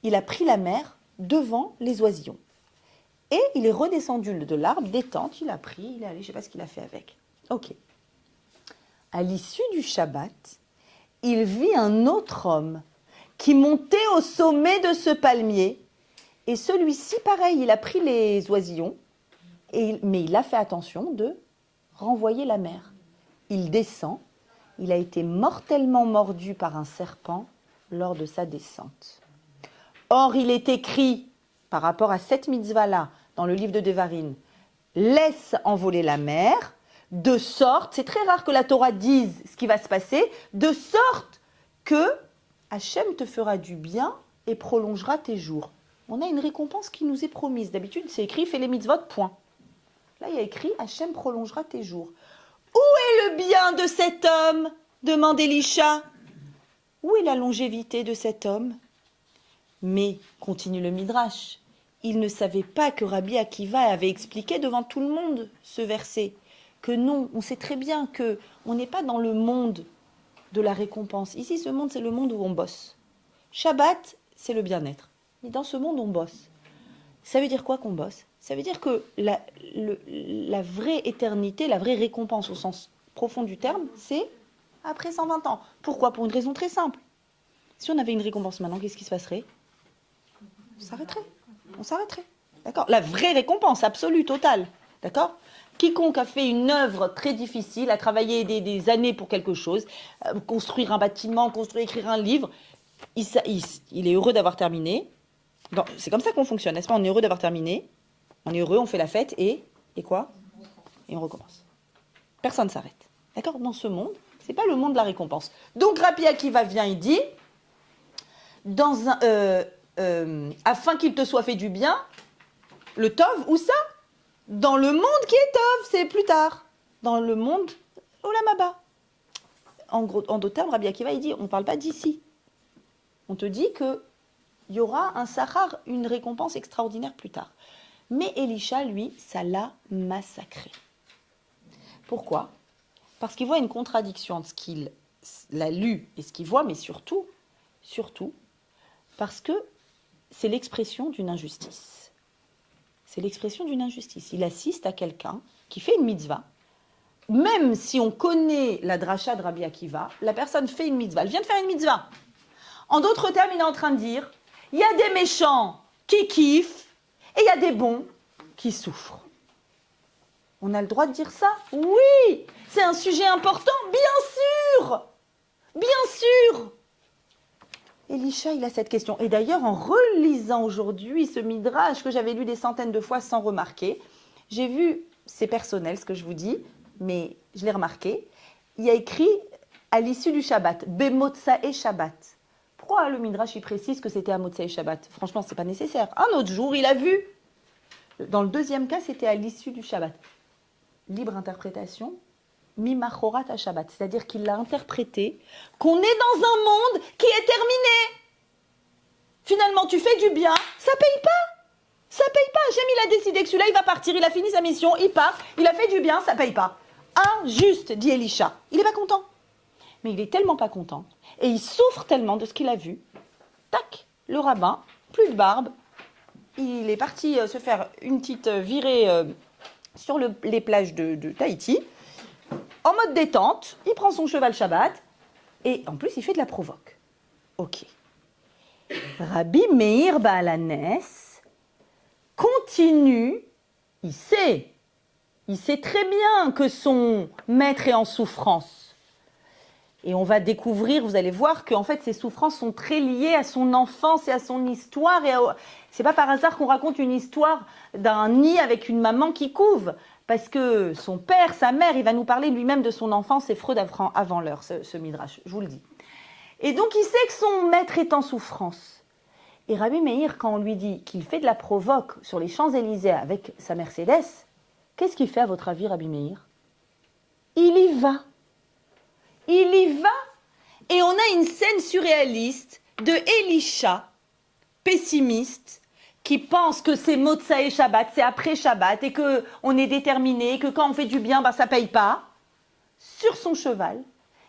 il a pris la mer devant les oisillons. Et il est redescendu de l'arbre, détente, il a pris, il est allé, je ne sais pas ce qu'il a fait avec. Ok. À l'issue du Shabbat, il vit un autre homme qui montait au sommet de ce palmier. Et celui-ci, pareil, il a pris les oisillons, mais il a fait attention de renvoyer la mer. Il descend, il a été mortellement mordu par un serpent lors de sa descente. Or, il est écrit, par rapport à cette mitzvah-là, dans le livre de Devarim, laisse envoler la mer, de sorte, c'est très rare que la Torah dise ce qui va se passer, de sorte que Hachem te fera du bien et prolongera tes jours. On a une récompense qui nous est promise. D'habitude, c'est écrit, fais les mitzvot, point. Là, il y a écrit, Hachem prolongera tes jours. Où est le bien de cet homme? Demande Elisha. Où est la longévité de cet homme? Mais, continue le Midrash, il ne savait pas que Rabbi Akiva avait expliqué devant tout le monde ce verset. Que non, on sait très bien qu'on n'est pas dans le monde de la récompense. Ici, ce monde, c'est le monde où on bosse. Shabbat, c'est le bien-être. Mais dans ce monde, on bosse. Ça veut dire quoi qu'on bosse? Ça veut dire que la vraie éternité, la vraie récompense au sens profond du terme, c'est après 120 ans. Pourquoi? Pour une raison très simple. Si on avait une récompense maintenant, qu'est-ce qui se passerait? On s'arrêterait. D'accord? La vraie récompense, absolue, totale. D'accord? Quiconque a fait une œuvre très difficile, a travaillé des années pour quelque chose, construire un bâtiment, écrire un livre, il est heureux d'avoir terminé. C'est comme ça qu'on fonctionne, n'est-ce pas? On est heureux d'avoir terminé, on est heureux, on fait la fête et quoi? Et on recommence. Personne ne s'arrête. D'accord? Dans ce monde, C'est pas le monde de la récompense. Donc Rabbi Akiva vient et dit, afin qu'il te soit fait du bien, le tov, où ça? Dans le monde qui est tov, c'est plus tard. Dans le monde olam haba. En d'autres termes, Rabbi Akiva, il dit, on ne parle pas d'ici. On te dit qu'il y aura un sahar, une récompense extraordinaire plus tard. Mais Elisha, lui, ça l'a massacré. Pourquoi? Parce qu'il voit une contradiction entre ce qu'il a lu et ce qu'il voit, mais surtout, parce que c'est l'expression d'une injustice. C'est l'expression d'une injustice. Il assiste à quelqu'un qui fait une mitzvah. Même si on connaît la dracha de Rabbi Akiva, la personne fait une mitzvah. Elle vient de faire une mitzvah. En d'autres termes, il est en train de dire, il y a des méchants qui kiffent et il y a des bons qui souffrent. On a le droit de dire ça? Oui, c'est un sujet important, bien sûr. Bien sûr. Elisha, il a cette question. Et d'ailleurs, en relisant aujourd'hui ce midrash que j'avais lu des centaines de fois sans remarquer, j'ai vu, c'est personnel ce que je vous dis, mais je l'ai remarqué, il y a écrit à l'issue du Shabbat, Bemotsae Shabbat. Pourquoi le midrash il précise que c'était à Motsae Shabbat? Franchement, c'est pas nécessaire. Un autre jour, il a vu. Dans le deuxième cas, c'était à l'issue du Shabbat. Libre interprétation, Mimachorat à Shabbat, c'est-à-dire qu'il l'a interprété qu'on est dans un monde qui est terminé. Finalement, tu fais du bien, ça paye pas. Ça paye pas. Hachem, il a décidé que celui-là, il va partir, il a fini sa mission, il part, il a fait du bien, ça paye pas. Injuste, dit Elisha. Il est pas content. Mais il est tellement pas content, et il souffre tellement de ce qu'il a vu. Tac, le rabbin, plus de barbe, il est parti se faire une petite virée sur les plages de Tahiti, en mode détente, il prend son cheval Shabbat, et en plus, il fait de la provoque. Ok. Rabbi Meir Baalanes continue, il sait très bien que son maître est en souffrance. Et on va découvrir, vous allez voir qu'en fait, ces souffrances sont très liées à son enfance et à son histoire. C'est pas par hasard qu'on raconte une histoire d'un nid avec une maman qui couve. Parce que son père, sa mère, il va nous parler lui-même de son enfance et Freud avant l'heure, ce midrash, je vous le dis. Et donc, il sait que son maître est en souffrance. Et Rabbi Meir, quand on lui dit qu'il fait de la provoque sur les Champs-Élysées avec sa Mercedes, qu'est-ce qu'il fait à votre avis, Rabbi Meir? Il y va. Il y va. Et on a une scène surréaliste de Elisha, pessimiste, qui pense que c'est Motsae Shabbat, c'est après Shabbat, et qu'on est déterminé, que quand on fait du bien, ben, ça ne paye pas, sur son cheval,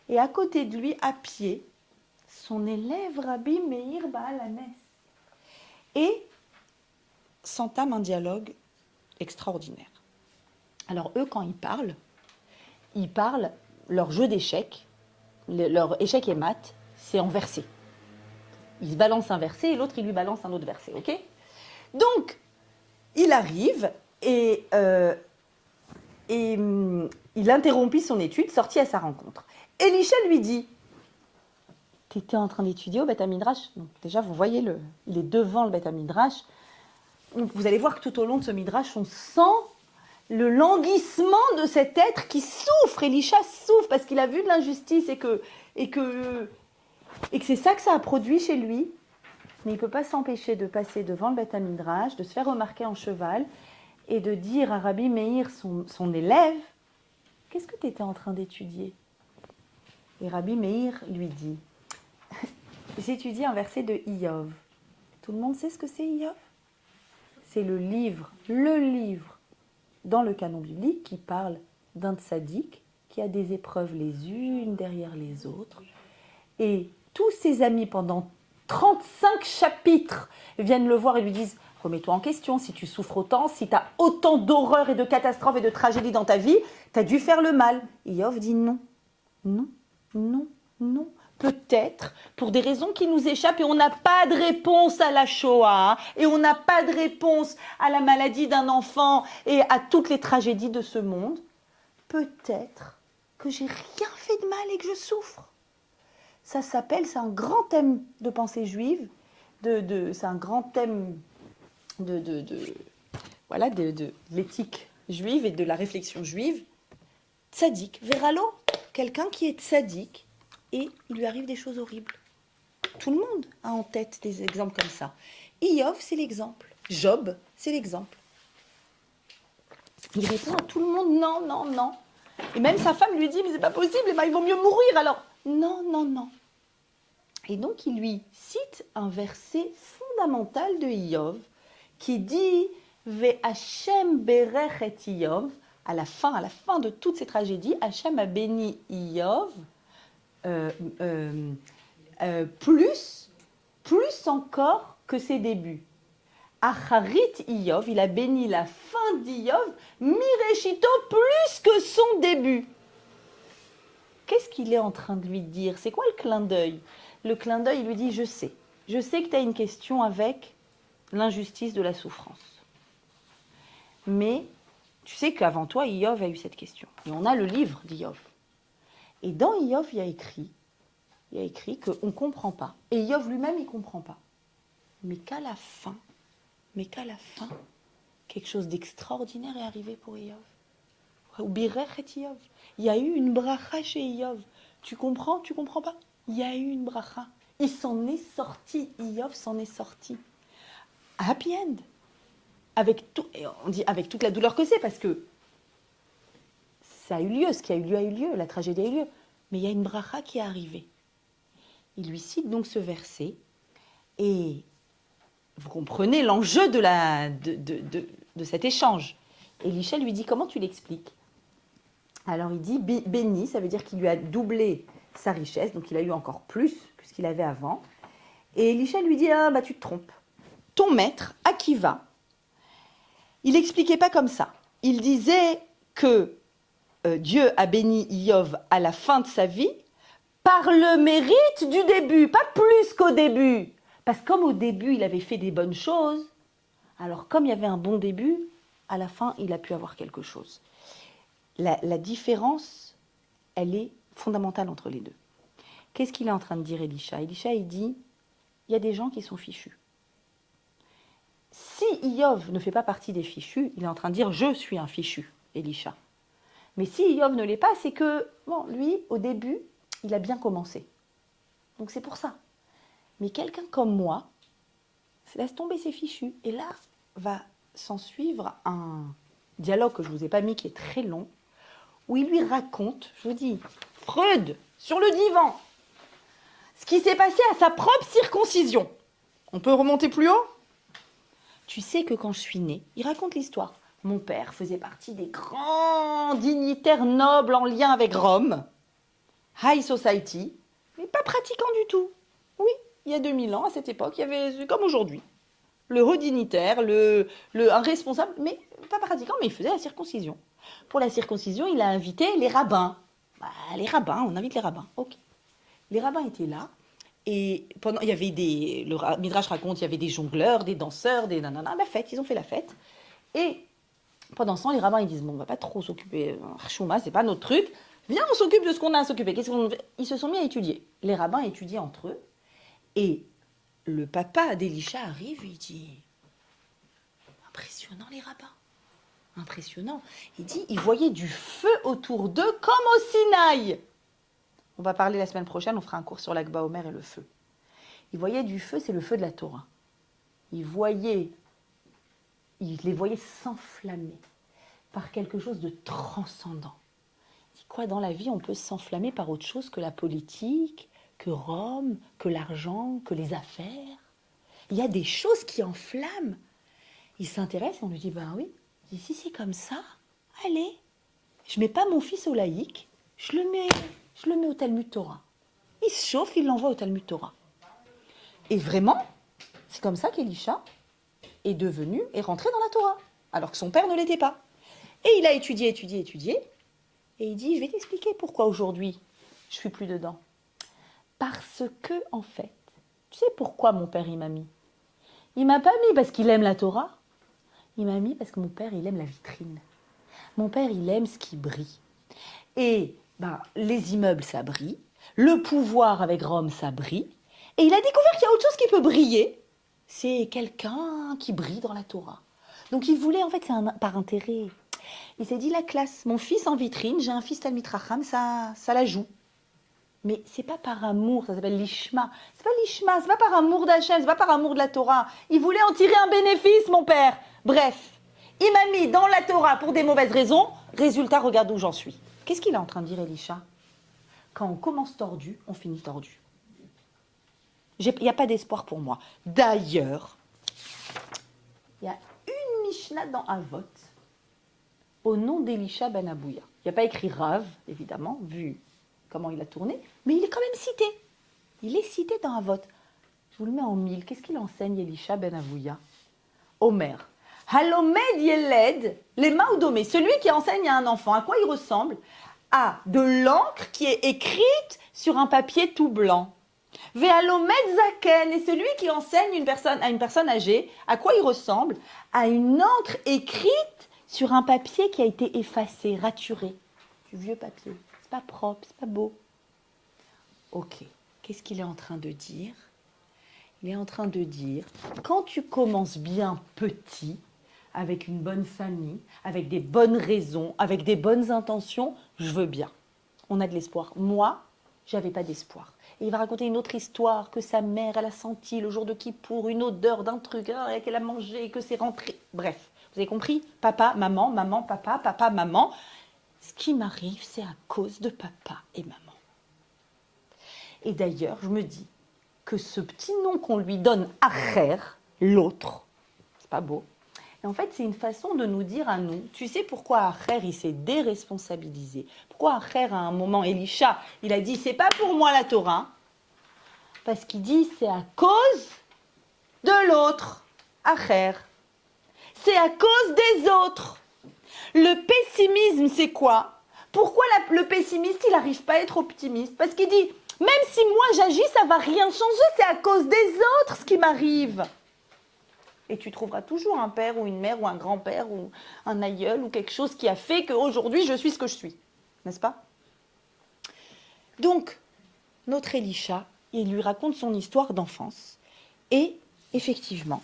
et à côté de lui, à pied, son élève Rabbi Meir Baalanes. Et s'entame un dialogue extraordinaire. Alors eux, quand ils parlent leur jeu d'échecs, leur échec et maths, c'est en versets. Ils se balancent un verset et l'autre, il lui balance un autre verset, ok? Donc, il arrive et il interrompit son étude, sorti à sa rencontre. Elisha lui dit, « T'étais en train d'étudier au Beth Midrash ?» Donc déjà, vous voyez, il est devant le Beth Midrash. Vous allez voir que tout au long de ce Midrash, on sent le languissement de cet être qui souffre. Elisha souffre parce qu'il a vu de l'injustice et que c'est ça que ça a produit chez lui. Mais il ne peut pas s'empêcher de passer devant le Beth Midrash, de se faire remarquer en cheval et de dire à Rabbi Meir, son élève, « Qu'est-ce que tu étais en train d'étudier ?» Et Rabbi Meir lui dit, « J'étudie un verset de Iyov. » Tout le monde sait ce que c'est Iyov? C'est le livre dans le canon biblique qui parle d'un tzaddik qui a des épreuves les unes derrière les autres. Et tous ses amis, pendant 35 chapitres, viennent le voir et lui disent « Remets-toi en question, si tu souffres autant, si tu as autant d'horreurs et de catastrophes et de tragédies dans ta vie, tu as dû faire le mal. » Iyov dit non, non, non, non. Peut-être pour des raisons qui nous échappent et on n'a pas de réponse à la Shoah et on n'a pas de réponse à la maladie d'un enfant et à toutes les tragédies de ce monde. Peut-être que j'ai rien fait de mal et que je souffre. Ça s'appelle, c'est un grand thème de pensée juive, c'est un grand thème de l'éthique juive et de la réflexion juive. Tzadik, Veralo, quelqu'un qui est tzaddik et il lui arrive des choses horribles. Tout le monde a en tête des exemples comme ça. Iyov, c'est l'exemple. Job, c'est l'exemple. Il répond à tout le monde non, non, non. Et même sa femme lui dit mais c'est pas possible, eh ben, il vaut mieux mourir alors. Non, non, non. Et donc il lui cite un verset fondamental de Iyov qui dit Ve Hashem berech et Iyov. À la fin de toutes ces tragédies, Hashem a béni Iyov plus encore que ses débuts. Acharit Iyov, il a béni la fin d'Iyov, Mireshito plus que son début. Qu'est-ce qu'il est en train de lui dire? C'est quoi le clin d'œil? Le clin d'œil, il lui dit, je sais que tu as une question avec l'injustice de la souffrance. Mais tu sais qu'avant toi, Iyov a eu cette question. Et on a le livre d'Iyov. Et dans Iyov, il y a écrit qu'on ne comprend pas. Et Iyov lui-même, il ne comprend pas. Mais qu'à la fin, quelque chose d'extraordinaire est arrivé pour Iyov. Ou Birech et Iyov. Il y a eu une bracha chez Iyov. Tu comprends pas? Il y a eu une bracha. Il s'en est sorti. Iyov s'en est sorti. Happy end. Avec tout, et on dit avec toute la douleur que c'est, parce que ça a eu lieu, ce qui a eu lieu, la tragédie a eu lieu. Mais il y a une bracha qui est arrivée. Il lui cite donc ce verset, et vous comprenez l'enjeu de cet échange. Elisha lui dit, comment tu l'expliques? Alors il dit, béni, ça veut dire qu'il lui a doublé sa richesse, donc il a eu encore plus que ce qu'il avait avant. Et Elisha lui dit, ah bah tu te trompes. Ton maître, Akiva, il n'expliquait pas comme ça. Il disait que Dieu a béni Iyov à la fin de sa vie par le mérite du début, pas plus qu'au début. Parce que comme au début, il avait fait des bonnes choses, alors comme il y avait un bon début, à la fin, il a pu avoir quelque chose. La différence, elle est fondamentale entre les deux. Qu'est-ce qu'il est en train de dire, Elisha? Elisha, il dit, il y a des gens qui sont fichus. Si Iyov ne fait pas partie des fichus, il est en train de dire, je suis un fichu, Elisha. Mais si Iyov ne l'est pas, c'est que, bon, lui, au début, il a bien commencé. Donc c'est pour ça. Mais quelqu'un comme moi, laisse tomber ses fichus. Et là, va s'en suivre un dialogue que je ne vous ai pas mis, qui est très long, où il lui raconte, je vous dis, Freud, sur le divan, ce qui s'est passé à sa propre circoncision. On peut remonter plus haut? Tu sais que quand je suis née, il raconte l'histoire. Mon père faisait partie des grands dignitaires nobles en lien avec Rome, high society, mais pas pratiquant du tout. Oui, il y a 2000 ans, à cette époque, il y avait, comme aujourd'hui, le haut dignitaire, un responsable, mais pas pratiquant, mais il faisait la circoncision. Pour la circoncision, il a invité les rabbins. Bah, les rabbins, on invite les rabbins, ok. Les rabbins étaient là, et pendant, il y avait le Midrash raconte, il y avait des jongleurs, des danseurs, des nanana, la fête, ils ont fait la fête. Et pendant ce temps, les rabbins, ils disent, bon, on va pas trop s'occuper, Chouma, c'est pas notre truc, viens, on s'occupe de ce qu'on a à s'occuper. Ils se sont mis à étudier. Les rabbins étudiaient entre eux, et le papa d'Elisha arrive et il dit, impressionnant les rabbins, impressionnant. Il dit, ils voyaient du feu autour d'eux comme au Sinaï. On va parler la semaine prochaine, on fera un cours sur l'Akba Omer et le feu. Ils voyaient du feu, c'est le feu de la Torah. Ils les voyaient s'enflammer par quelque chose de transcendant. Il dit quoi, dans la vie, on peut s'enflammer par autre chose que la politique, que Rome, que l'argent, que les affaires. Il y a des choses qui enflamment. Il s'intéresse et on lui dit, ben oui. Il dit, si c'est comme ça, allez, je mets pas mon fils au laïc, je le mets au Talmud Torah. Il se chauffe, il l'envoie au Talmud Torah. Et vraiment, c'est comme ça qu'Elisha est rentré dans la Torah, alors que son père ne l'était pas. Et il a étudié, et il dit, je vais t'expliquer pourquoi aujourd'hui je suis plus dedans. Parce que, en fait, tu sais pourquoi mon père il m'a mis? Il m'a pas mis parce qu'il aime la Torah. Il m'a mis parce que mon père, il aime la vitrine. Mon père, il aime ce qui brille. Et les immeubles, ça brille. Le pouvoir avec Rome, ça brille. Et il a découvert qu'il y a autre chose qui peut briller. C'est quelqu'un qui brille dans la Torah. Donc il voulait, en fait, c'est par intérêt. Il s'est dit la classe, mon fils en vitrine, j'ai un fils Talmid Chacham, ça la joue. Mais c'est pas par amour, ça s'appelle l'ishma. C'est pas l'ishma, c'est pas par amour d'Hachem, c'est pas par amour de la Torah. Il voulait en tirer un bénéfice, mon père. Bref, il m'a mis dans la Torah pour des mauvaises raisons. Résultat, regarde où j'en suis. Qu'est-ce qu'il est en train de dire, Elisha? Quand on commence tordu, on finit tordu. Il n'y a pas d'espoir pour moi. D'ailleurs, il y a une Mishnah dans Avot au nom d'Elisha ben Abouya. Il n'y a pas écrit Rav, évidemment, vu comment il a tourné, mais il est quand même cité. Il est cité dans Avot. Je vous le mets en mille. Qu'est-ce qu'il enseigne, Elisha ben Abouya? Omer. Halomed Yeled, les Maoudomé, celui qui enseigne à un enfant, à quoi il ressemble? À de l'encre qui est écrite sur un papier tout blanc. Ve'alomed Zaken, et celui qui enseigne à une personne âgée, à quoi il ressemble? À une encre écrite sur un papier qui a été effacé, raturé. Du vieux papier. C'est pas propre, c'est pas beau. Ok, qu'est-ce qu'il est en train de dire? Il est en train de dire, quand tu commences bien petit, avec une bonne famille, avec des bonnes raisons, avec des bonnes intentions, je veux bien. On a de l'espoir. Moi, j'avais pas d'espoir. Et il va raconter une autre histoire, que sa mère, elle a senti le jour de Kippour une odeur d'un truc qu'elle a mangé, que c'est rentré. Bref, vous avez compris? Papa, maman, maman, papa, maman. Ce qui m'arrive, c'est à cause de papa et maman. Et d'ailleurs, je me dis que ce petit nom qu'on lui donne, Acher, l'autre, c'est pas beau. Et en fait, c'est une façon de nous dire à nous, tu sais pourquoi Acher, il s'est déresponsabilisé? Pourquoi Acher, à un moment, Elisha, il a dit, c'est pas pour moi la Torah? Parce qu'il dit, c'est à cause de l'autre, Acher. C'est à cause des autres. Le pessimisme, c'est quoi? Pourquoi le pessimiste, il n'arrive pas à être optimiste? Parce qu'il dit, même si moi j'agis, ça ne va rien changer, c'est à cause des autres ce qui m'arrive. Et tu trouveras toujours un père ou une mère ou un grand-père ou un aïeul ou quelque chose qui a fait qu'aujourd'hui je suis ce que je suis. N'est-ce pas? Donc, notre Elisha, il lui raconte son histoire d'enfance. Et effectivement,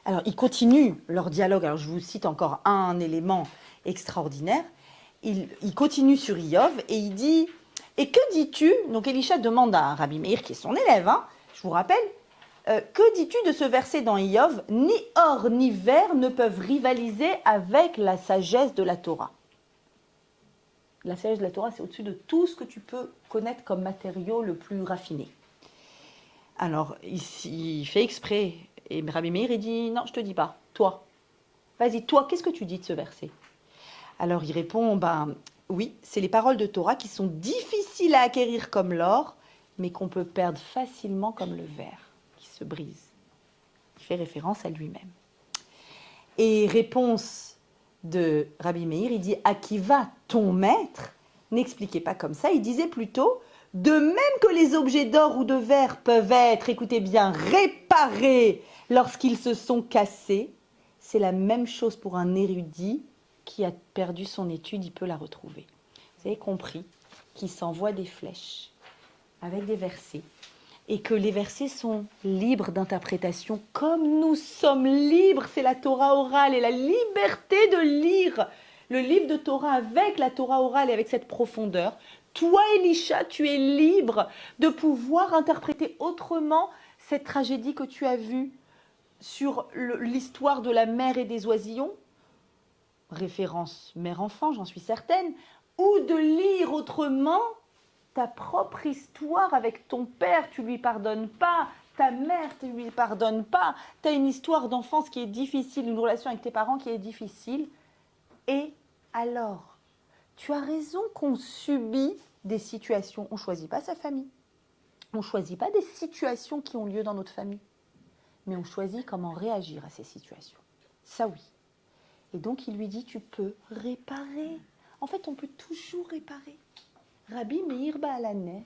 alors il continue leur dialogue. Alors je vous cite encore un élément extraordinaire. Il continue sur Iov et il dit, et que dis-tu? Donc Elisha demande à Rabbi Meir, qui est son élève, je vous rappelle, que dis-tu de ce verset dans Iov? Ni or ni verre ne peuvent rivaliser avec la sagesse de la Torah. La sagesse de la Torah, c'est au-dessus de tout ce que tu peux connaître comme matériau le plus raffiné. Alors, ici, il fait exprès. Et Rabbi Meir, il dit, non, je ne te dis pas. Toi, vas-y, toi, qu'est-ce que tu dis de ce verset? Alors, il répond, oui, c'est les paroles de Torah qui sont difficiles à acquérir comme l'or, mais qu'on peut perdre facilement comme le verre qui se brise. Il fait référence à lui-même. Et réponse de Rabbi Meir, il dit, Akiva, ton maître, n'expliquait pas comme ça, il disait plutôt, de même que les objets d'or ou de verre peuvent être, écoutez bien, réparés lorsqu'ils se sont cassés, c'est la même chose pour un érudit qui a perdu son étude, il peut la retrouver. Vous avez compris qu'il s'envoie des flèches avec des versets et que les versets sont libres d'interprétation comme nous sommes libres, c'est la Torah orale et la liberté de lire le livre de Torah avec la Torah orale et avec cette profondeur. Toi, Elisha, tu es libre de pouvoir interpréter autrement cette tragédie que tu as vue sur l'histoire de la mère et des oisillons, référence mère-enfant, j'en suis certaine, ou de lire autrement ta propre histoire avec ton père, tu lui pardonnes pas, ta mère, tu lui pardonnes pas, tu as une histoire d'enfance qui est difficile, une relation avec tes parents qui est difficile, et alors, tu as raison qu'on subit des situations, on ne choisit pas sa famille, on ne choisit pas des situations qui ont lieu dans notre famille, mais on choisit comment réagir à ces situations. Ça oui. Et donc il lui dit, tu peux réparer. En fait, on peut toujours réparer. Rabbi Meir Baal HaNes,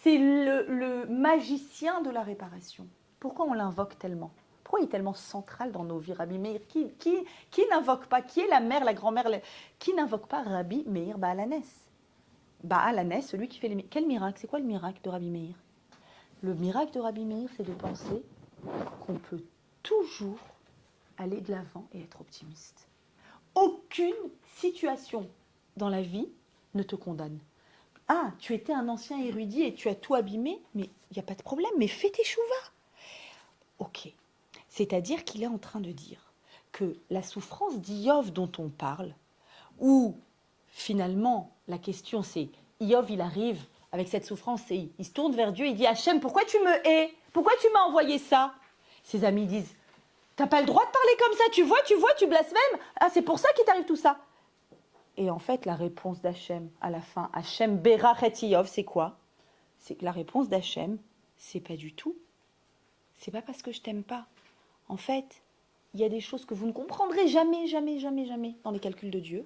c'est le magicien de la réparation. Pourquoi on l'invoque tellement? Pourquoi il est tellement central dans nos vies, Rabbi Meir? Qui n'invoque pas? Qui est la mère, la grand-mère? Qui n'invoque pas Rabbi Meir Baal HaNes? Baal HaNes, celui qui fait les... Quel miracle? C'est quoi le miracle de Rabbi Meir? Le miracle de Rabbi Meir, c'est de penser qu'on peut toujours aller de l'avant et être optimiste. aucune situation dans la vie ne te condamne. Ah, tu étais un ancien érudit et tu as tout abîmé, mais il n'y a pas de problème, mais fais tes chouvas. Ok. C'est-à-dire qu'il est en train de dire que la souffrance d'Iov dont on parle, où finalement la question c'est, Iov il arrive avec cette souffrance et il se tourne vers Dieu, il dit Hachem, pourquoi tu me hais? Pourquoi tu m'as envoyé ça? Ses amis disent, t'as pas le droit de parler comme ça, tu vois, tu blasphèmes. Ah, c'est pour ça qu'il t'arrive tout ça. Et en fait, la réponse d'Hachem, à la fin, Hachem berachet Iov, c'est quoi? C'est que la réponse d'Hachem, c'est pas du tout. C'est pas parce que je t'aime pas. En fait, il y a des choses que vous ne comprendrez jamais dans les calculs de Dieu,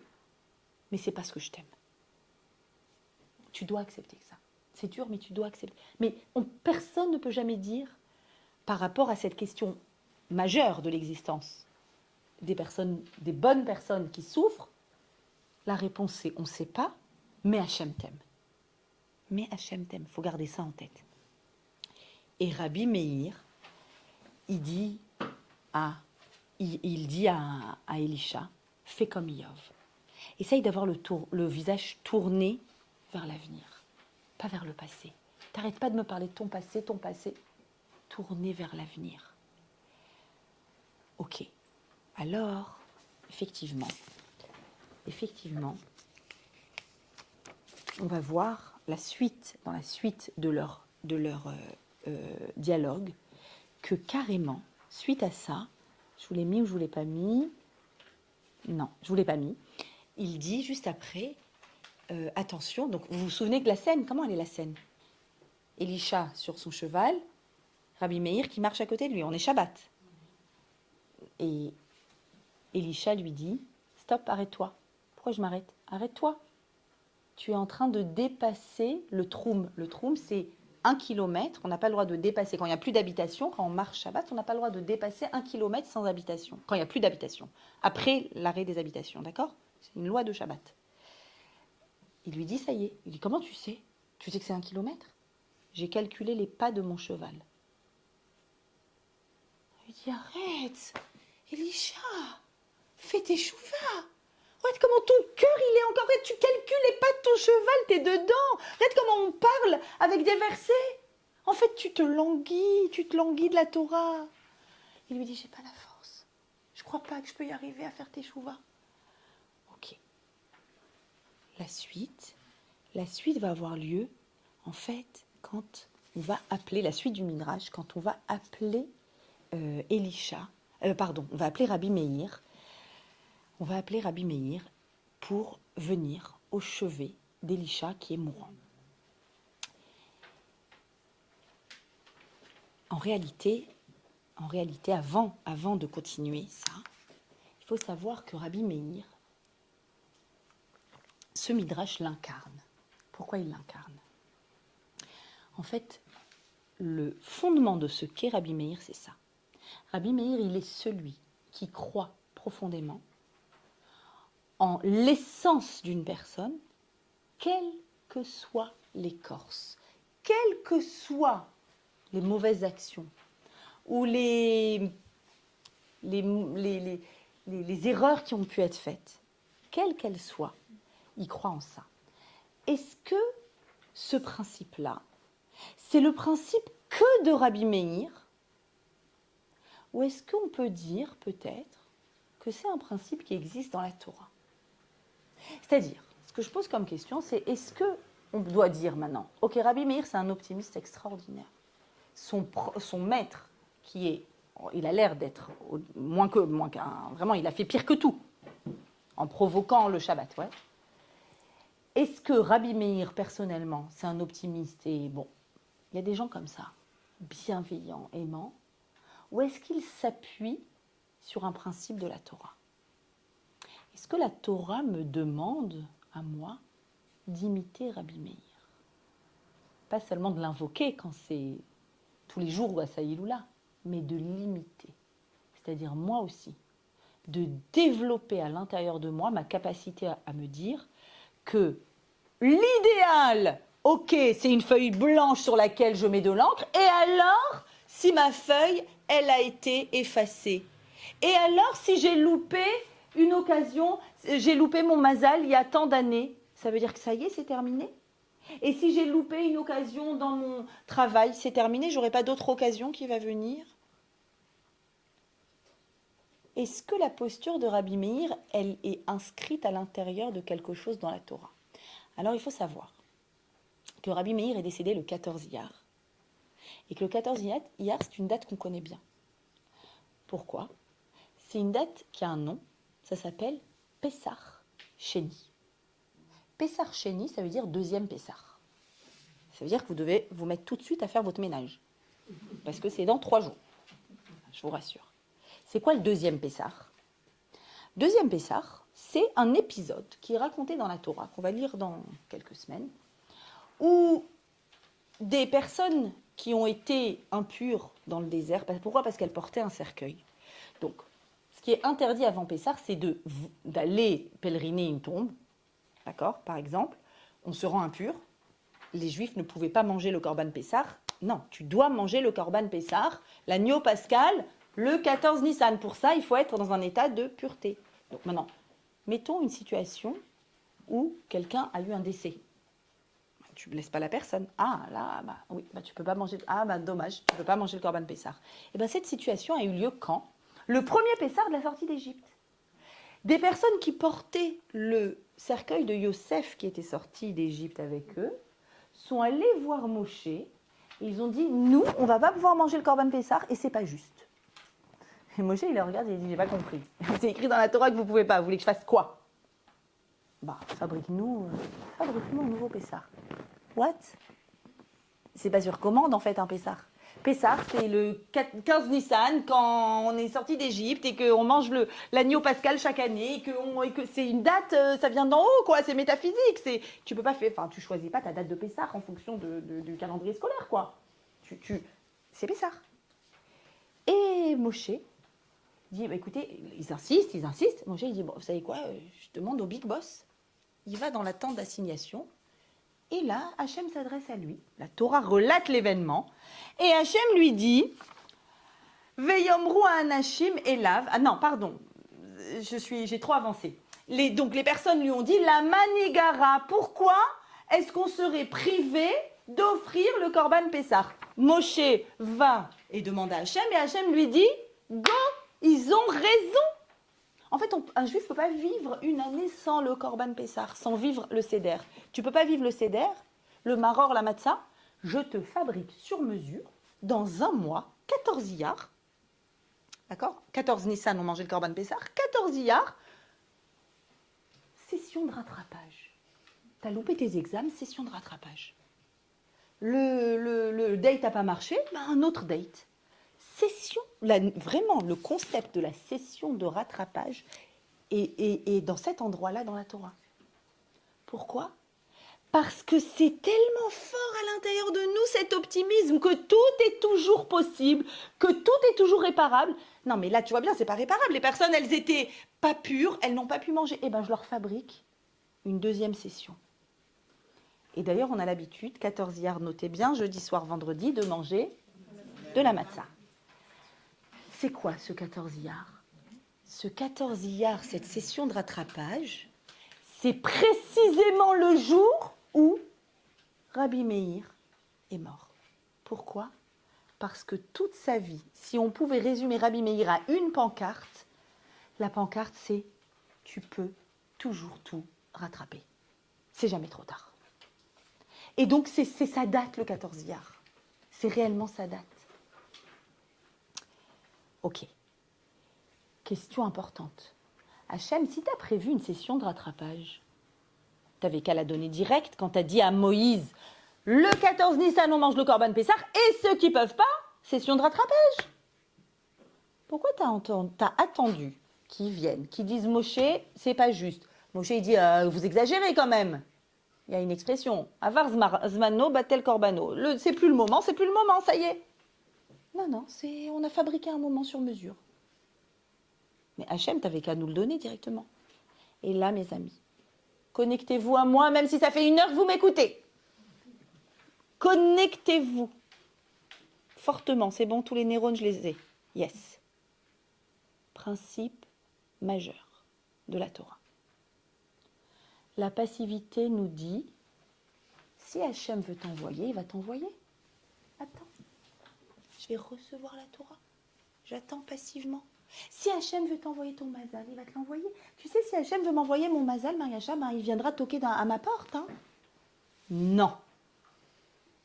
mais c'est parce que je t'aime. Tu dois accepter ça. C'est dur, mais tu dois accepter. Mais personne ne peut jamais dire, par rapport à cette question majeure de l'existence, des bonnes personnes qui souffrent, la réponse c'est on ne sait pas, mais Hachem t'aime. Mais Hachem t'aime, il faut garder ça en tête. Et Rabbi Meir, il dit à Elisha, fais comme Iov. Essaye d'avoir le visage tourné vers l'avenir, pas vers le passé. T'arrêtes pas de me parler de ton passé, tourné vers l'avenir. Ok. Alors, effectivement, on va voir dans la suite de leur dialogue, que carrément, suite à ça, je vous l'ai mis ou je vous l'ai pas mis? Non, je vous l'ai pas mis. Il dit juste après, attention, donc vous vous souvenez de la scène, comment elle est la scène? Elisha sur son cheval, Rabbi Meir qui marche à côté de lui, on est Shabbat. Et Elisha lui dit, stop, arrête-toi. Pourquoi je m'arrête? Arrête-toi. Tu es en train de dépasser le troum. Le troum, c'est 1 kilomètre. On n'a pas le droit de dépasser. Quand il n'y a plus d'habitation, quand on marche Shabbat, on n'a pas le droit de dépasser 1 kilomètre sans habitation. Quand il n'y a plus d'habitation. Après l'arrêt des habitations, d'accord? C'est une loi de Shabbat. Il lui dit, ça y est. Il dit, comment tu sais? Tu sais que c'est 1 kilomètre? J'ai calculé les pas de mon cheval. Il dit, arrête, Elisha, fais tes chouvas. Regarde comment ton cœur, il est encore... Regarde, tu calcules les pas de ton cheval, t'es dedans. Regarde comment on parle avec des versets. En fait, tu te languis de la Torah. Il lui dit, j'ai pas la force. Je crois pas que je peux y arriver à faire tes chouvas. Ok. La suite va avoir lieu, en fait, quand on va appeler, la suite du Midrash, quand on va appeler on va appeler Rabbi Meir. On va appeler Rabbi Meir pour venir au chevet d'Elisha qui est mourant. En réalité, avant de continuer ça, il faut savoir que Rabbi Meir, ce Midrash l'incarne. Pourquoi il l'incarne? En fait, le fondement de ce qu'est Rabbi Meir, c'est ça. Rabbi Meir, il est celui qui croit profondément en l'essence d'une personne, quelle que soit l'écorce, quelles que soient les mauvaises actions ou les erreurs qui ont pu être faites, quelles qu'elles soient, il croit en ça. Est-ce que ce principe-là, c'est le principe que de Rabbi Meir, ou est-ce qu'on peut dire peut-être que c'est un principe qui existe dans la Torah? C'est-à-dire, ce que je pose comme question, c'est est-ce qu'on doit dire maintenant, ok, Rabbi Meir, c'est un optimiste extraordinaire. Son maître, il a l'air d'être moins qu'un, vraiment, il a fait pire que tout, en provoquant le Shabbat, ouais. Est-ce que Rabbi Meir, personnellement, c'est un optimiste et bon, il y a des gens comme ça, bienveillants, aimants, ou est-ce qu'il s'appuie sur un principe de la Torah? Est-ce que la Torah me demande, à moi, d'imiter Rabbi Meir? Pas seulement de l'invoquer quand c'est tous les jours ou à Saïloula, mais de l'imiter. C'est-à-dire moi aussi, de développer à l'intérieur de moi ma capacité à me dire que l'idéal, ok, c'est une feuille blanche sur laquelle je mets de l'encre, et alors, si ma feuille, elle a été effacée, et alors, si j'ai loupé une occasion, j'ai loupé mon mazal il y a tant d'années, ça veut dire que ça y est, c'est terminé? Et si j'ai loupé une occasion dans mon travail, c'est terminé, j'aurai pas d'autre occasion qui va venir? Est-ce que la posture de Rabbi Meir, elle est inscrite à l'intérieur de quelque chose dans la Torah? Alors il faut savoir que Rabbi Meir est décédé le 14 Iyar. Et que le 14 Iyar, c'est une date qu'on connaît bien. Pourquoi? C'est une date qui a un nom, ça s'appelle Pessah Sheni. Pessah Sheni, ça veut dire deuxième Pessah. Ça veut dire que vous devez vous mettre tout de suite à faire votre ménage. Parce que c'est dans 3 jours, je vous rassure. C'est quoi le deuxième Pessah? Deuxième Pessah, c'est un épisode qui est raconté dans la Torah, qu'on va lire dans quelques semaines, où des personnes qui ont été impures dans le désert, pourquoi? Parce qu'elles portaient un cercueil. Donc, ce qui est interdit avant Pessah, c'est d'aller pèleriner une tombe, d'accord? Par exemple, on se rend impur, les Juifs ne pouvaient pas manger le Corban Pessah. Non, tu dois manger le Corban Pessah, l'agneau pascal, le 14 Nissan. Pour ça, il faut être dans un état de pureté. Donc maintenant, mettons une situation où quelqu'un a eu un décès. Tu ne laisses pas la personne. Ah, là, bah oui, bah, tu ne peux pas manger. Ah, bah dommage, tu ne peux pas manger le Corban Pessah. Et bien, cette situation a eu lieu quand? Le premier Pessah de la sortie d'Égypte. Des personnes qui portaient le cercueil de Yosef qui était sorti d'Égypte avec eux sont allés voir Moshe. Et ils ont dit, nous, on ne va pas pouvoir manger le Corban Pessah et c'est pas juste. Et Moshe, il les regarde et il dit, j'ai pas compris. C'est écrit dans la Torah que vous ne pouvez pas. Vous voulez que je fasse quoi? Bah, fabrique-nous un nouveau Pessah. What? C'est pas sur commande en fait un Pessah. Pessah, c'est le 15 Nissan quand on est sorti d'Égypte et qu'on mange l'agneau pascal chaque année et que c'est une date, ça vient d'en haut quoi, c'est métaphysique. Tu peux pas faire, enfin tu choisis pas ta date de Pessah en fonction du calendrier scolaire quoi. C'est Pessah. Et Moshe dit, bah, écoutez, ils insistent. Moshe il dit, bon, vous savez quoi, je demande au big boss. Il va dans la tente d'assignation. Et là, Hachem s'adresse à lui. La Torah relate l'événement. Et Hachem lui dit, Veyomru anashim elav. Ah non, pardon, j'ai trop avancé. Donc les personnes lui ont dit, la manigara, pourquoi est-ce qu'on serait privé d'offrir le Corban Pessah? Moshe va et demande à Hachem, et Hachem lui dit, go, ils ont raison. En fait, un juif ne peut pas vivre une année sans le Corban Pessah, sans vivre le Seder. Tu ne peux pas vivre le Seder, le Maror, la Matzah. Je te fabrique sur mesure, dans un mois, 14 Iyar. D'accord? 14 Nissan, on mangeait le Corban Pessah. 14 Iyar. Session de rattrapage. Tu as loupé tes examens, session de rattrapage. Le date n'a pas marché, ben un autre date. Session, vraiment, le concept de la session de rattrapage est dans cet endroit-là dans la Torah. Pourquoi? Parce que c'est tellement fort à l'intérieur de nous, cet optimisme, que tout est toujours possible, que tout est toujours réparable. Non, mais là, tu vois bien, c'est pas réparable. Les personnes, elles étaient pas pures, elles n'ont pas pu manger. Eh bien, je leur fabrique une deuxième session. Et d'ailleurs, on a l'habitude, 14 Iyar, notez bien, jeudi soir, vendredi, de manger de la matzah. C'est quoi ce 14 Iyar? Ce 14 Iyar, cette session de rattrapage, c'est précisément le jour où Rabbi Meir est mort. Pourquoi? Parce que toute sa vie, si on pouvait résumer Rabbi Meir à une pancarte, la pancarte c'est « tu peux toujours tout rattraper ». C'est jamais trop tard. Et donc c'est sa date le 14 Iyar. C'est réellement sa date. Ok. Question importante. Hachem, si tu as prévu une session de rattrapage, tu n'avais qu'à la donner directe quand tu as dit à Moïse, le 14 Nissan, on mange le Corban Pessah, et ceux qui ne peuvent pas, session de rattrapage. Pourquoi tu as attendu qu'ils viennent, qu'ils disent Moshe, c'est pas juste. Moshe, il dit, vous exagérez quand même. Il y a une expression, avar zmano batel korbano. C'est plus le moment, ça y est. Non, on a fabriqué un moment sur mesure. Mais Hachem, t'avais qu'à nous le donner directement. Et là, mes amis, connectez-vous à moi, même si ça fait 1 heure que vous m'écoutez. Connectez-vous. Fortement, c'est bon, tous les neurones, je les ai. Yes. Principe majeur. de la Torah. La passivité nous dit, si Hachem veut t'envoyer, il va t'envoyer. Attends, je vais recevoir la Torah. J'attends passivement. Si Hachem veut t'envoyer ton mazal, il va te l'envoyer. Tu sais, si Hachem veut m'envoyer mon mazal, Mariacha, il viendra toquer à ma porte. Hein. Non.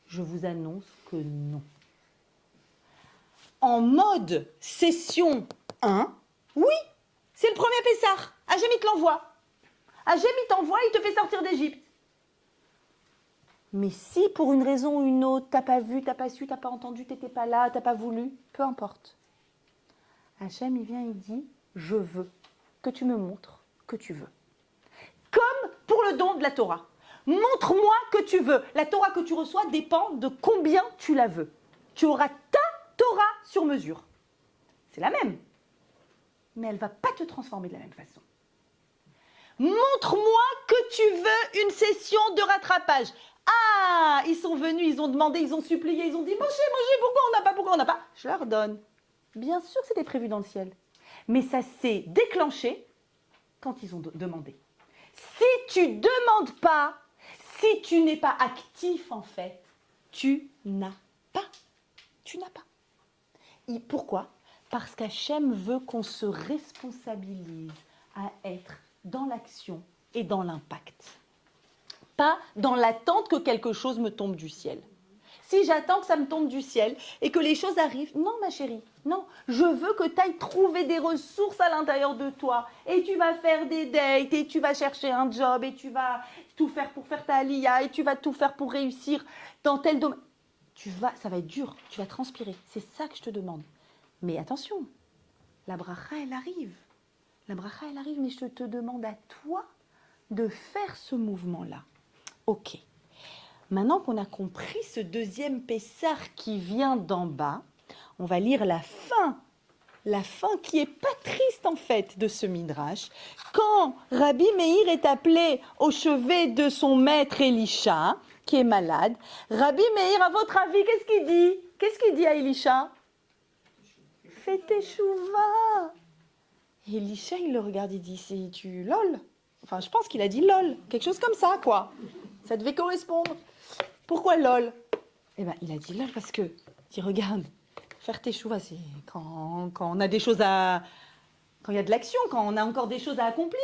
Je vous annonce que non. En mode session 1, oui, c'est le premier Pessah. Hachem, il te l'envoie. Hachem, il t'envoie, il te fait sortir d'Égypte. Mais si pour une raison ou une autre, t'as pas vu, t'as pas su, t'as pas entendu, t'étais pas là, t'as pas voulu, peu importe. Hachem, il vient, il dit, je veux que tu me montres que tu veux. Comme pour le don de la Torah. Montre-moi que tu veux. La Torah que tu reçois dépend de combien tu la veux. Tu auras ta Torah sur mesure. C'est la même. Mais elle ne va pas te transformer de la même façon. Montre-moi que tu veux une session de rattrapage. Ah, ils sont venus, ils ont demandé, ils ont supplié, ils ont dit, Moshe, pourquoi on n'a pas. Je leur donne. Bien sûr que c'était prévu dans le ciel. Mais ça s'est déclenché quand ils ont demandé. Si tu ne demandes pas, si tu n'es pas actif en fait, tu n'as pas. Tu n'as pas. Et pourquoi ? Parce qu'Hachem veut qu'on se responsabilise à être dans l'action et dans l'impact. Pas dans l'attente que quelque chose me tombe du ciel. Si j'attends que ça me tombe du ciel et que les choses arrivent, non ma chérie, non. Je veux que tu ailles trouver des ressources à l'intérieur de toi. Et tu vas faire des dates, et tu vas chercher un job, et tu vas tout faire pour faire ta aliyah, et tu vas tout faire pour réussir dans tel domaine. Ça va être dur, tu vas transpirer. C'est ça que je te demande. Mais attention, la bracha, elle arrive. La bracha, elle arrive, mais je te demande à toi de faire ce mouvement-là. Ok. Maintenant qu'on a compris ce deuxième Pessah qui vient d'en bas, on va lire la fin qui est pas triste en fait de ce Midrash. Quand Rabbi Meir est appelé au chevet de son maître Elisha, qui est malade, Rabbi Meir, à votre avis, qu'est-ce qu'il dit ? Qu'est-ce qu'il dit à Elisha ? Fais teshuva. Elisha, il le regarde, il dit, c'est tu lol. Enfin, je pense qu'il a dit lol, quelque chose comme ça, quoi. Ça devait correspondre. Pourquoi lol ? Eh bien, il a dit lol parce que, tu regardes, faire teshuva, c'est quand on a des choses à... Quand il y a de l'action, quand on a encore des choses à accomplir,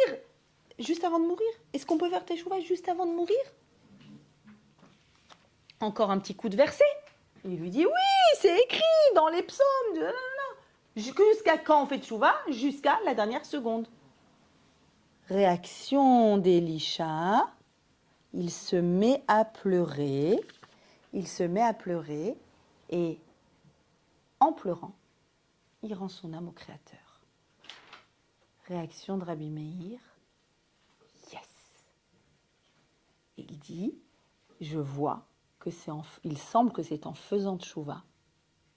juste avant de mourir. Est-ce qu'on peut faire teshuva juste avant de mourir ? Encore un petit coup de verset. Et il lui dit, oui, c'est écrit dans les psaumes. Jusqu'à quand on fait teshuva ? Jusqu'à la dernière seconde. Réaction d'Elisha. Il se met à pleurer. Et en pleurant, il rend son âme au Créateur. Réaction de Rabbi Meir. Yes. Et il dit, je vois que il semble que c'est en faisant teshuva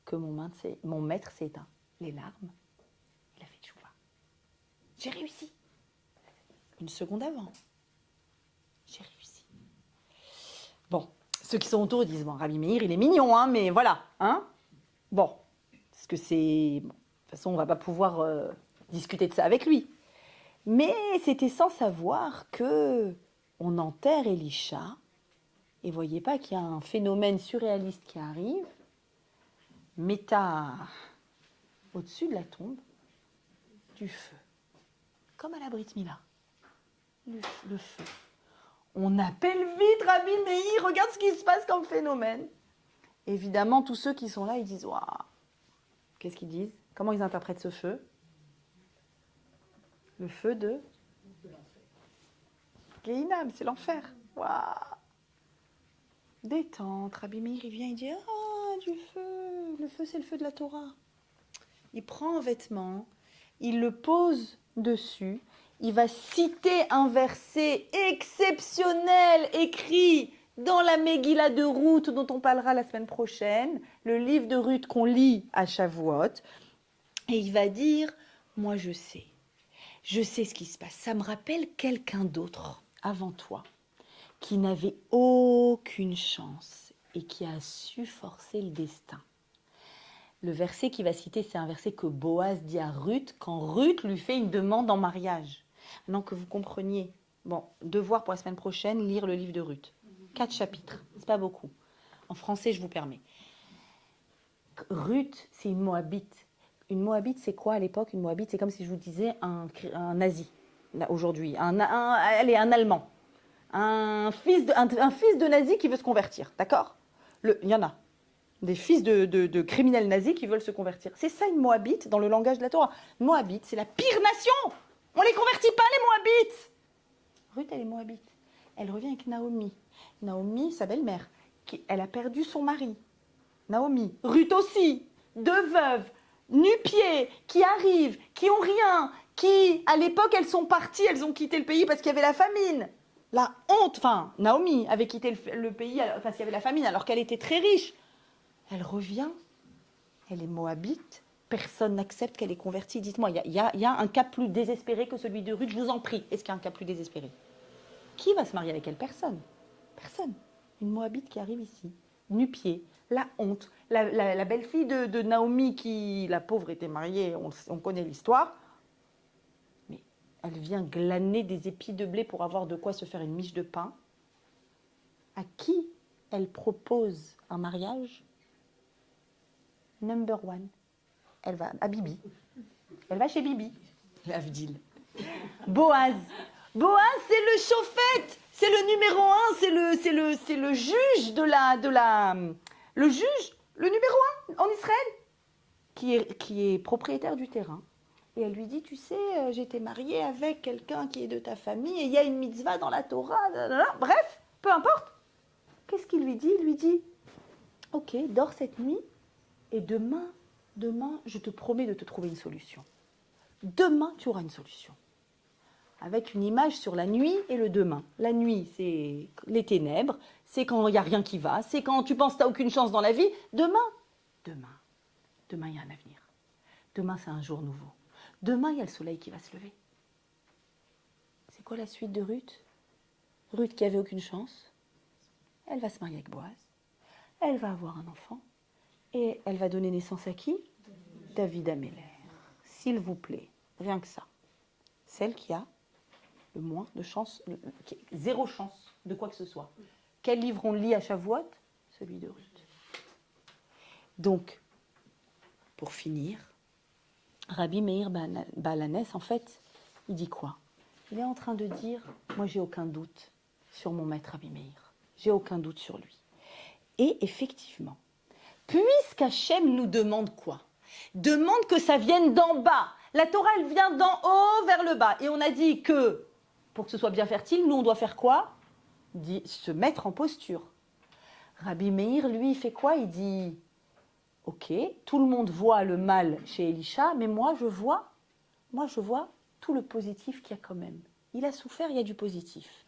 que mon maître s'est éteint. Les larmes, il a fait teshuva. J'ai réussi. Une seconde avant. J'ai réussi. Bon, ceux qui sont autour disent, bon, Rabbi Meir, il est mignon, hein, mais voilà, hein. Bon, parce que c'est... Bon, de toute façon, on ne va pas pouvoir discuter de ça avec lui. Mais c'était sans savoir que on enterre Elisha, et voyez pas qu'il y a un phénomène surréaliste qui arrive. Méta, au-dessus de la tombe, du feu. Comme à la Brit Mila. Le feu. On appelle vite Rabbi Meir, regarde ce qui se passe comme phénomène. Évidemment, tous ceux qui sont là, ils disent, waouh. Qu'est-ce qu'ils disent ? Comment ils interprètent ce feu ? Le feu de Gehinam, c'est l'enfer. Waouh. Détente, Rabbi Meir, il vient, il dit, ah, du feu. Le feu, c'est le feu de la Torah. Il prend un vêtement, il le pose dessus, il va citer un verset exceptionnel écrit dans la Megillah de Ruth dont on parlera la semaine prochaine, le livre de Ruth qu'on lit à Shavuot, et il va dire, moi je sais ce qui se passe, ça me rappelle quelqu'un d'autre avant toi qui n'avait aucune chance et qui a su forcer le destin. Le verset qu'il va citer, c'est un verset que Boaz dit à Ruth quand Ruth lui fait une demande en mariage. Maintenant que vous compreniez, bon, devoir pour la semaine prochaine, lire le livre de Ruth. 4 chapitres, c'est pas beaucoup. En français, je vous permets. Ruth, c'est une Moabite. Une Moabite, c'est quoi à l'époque? Une Moabite, c'est comme si je vous disais un nazi, aujourd'hui. Allez, un Allemand. Un fils de nazi qui veut se convertir, d'accord? Il y en a. Des fils de criminels nazis qui veulent se convertir. C'est ça une Moabite dans le langage de la Torah. Moabite, c'est la pire nation. On les convertit pas, les Moabites. Ruth, elle est Moabite. Elle revient avec Naomi. Naomi, sa belle-mère, elle a perdu son mari. Naomi, Ruth aussi, 2 veuves, nu-pieds, qui arrivent, qui ont rien, qui, à l'époque, elles sont parties, elles ont quitté le pays parce qu'il y avait la famine. La honte, enfin, Naomi avait quitté le pays parce qu'il y avait la famine alors qu'elle était très riche. Elle revient, elle est Moabite, personne n'accepte qu'elle est convertie. Dites-moi, il y a un cas plus désespéré que celui de Ruth, je vous en prie. Est-ce qu'il y a un cas plus désespéré? Qui va se marier avec elle? Personne. Personne. Une Moabite qui arrive ici, nu-pied, la honte. La belle-fille de Naomi, qui, la pauvre, était mariée, on connaît l'histoire. Mais elle vient glaner des épis de blé pour avoir de quoi se faire une miche de pain. À qui elle propose un mariage? Number 1. Elle va à Bibi. Elle va chez Bibi. L'Avdil. Boaz. Boaz, c'est le chauffette. C'est le numéro 1. C'est le juge le juge, le numéro 1 en Israël, qui est propriétaire du terrain. Et elle lui dit, tu sais, j'étais mariée avec quelqu'un qui est de ta famille et il y a une mitzvah dans la Torah. Bref, peu importe. Qu'est-ce qu'il lui dit? Il lui dit, ok, dors cette nuit et demain, je te promets de te trouver une solution. Demain, tu auras une solution. Avec une image sur la nuit et le demain. La nuit, c'est les ténèbres, c'est quand il n'y a rien qui va, c'est quand tu penses que tu n'as aucune chance dans la vie. Demain, il y a un avenir. Demain, c'est un jour nouveau. Demain, il y a le soleil qui va se lever. C'est quoi la suite de Ruth? Ruth qui avait aucune chance, elle va se marier avec Boaz, elle va avoir un enfant, et elle va donner naissance à qui? David Améler. S'il vous plaît, rien que ça. Celle qui a le moins de chance, zéro chance de quoi que ce soit. Quel livre on lit à Shavuot? Celui de Ruth. Donc, pour finir, Rabbi Meir Baal HaNes, en fait, il dit quoi? Il est en train de dire, moi j'ai aucun doute sur mon maître Rabbi Meir. J'ai aucun doute sur lui. Et effectivement, puisqu'Hachem nous demande quoi? Demande que ça vienne d'en bas. La Torah, elle vient d'en haut vers le bas. Et on a dit que, pour que ce soit bien fertile, nous, on doit faire quoi? Se mettre en posture. Rabbi Meir, lui, il fait quoi? Il dit, ok, tout le monde voit le mal chez Elisha, mais moi, je vois tout le positif qu'il y a quand même. Il a souffert, il y a du positif.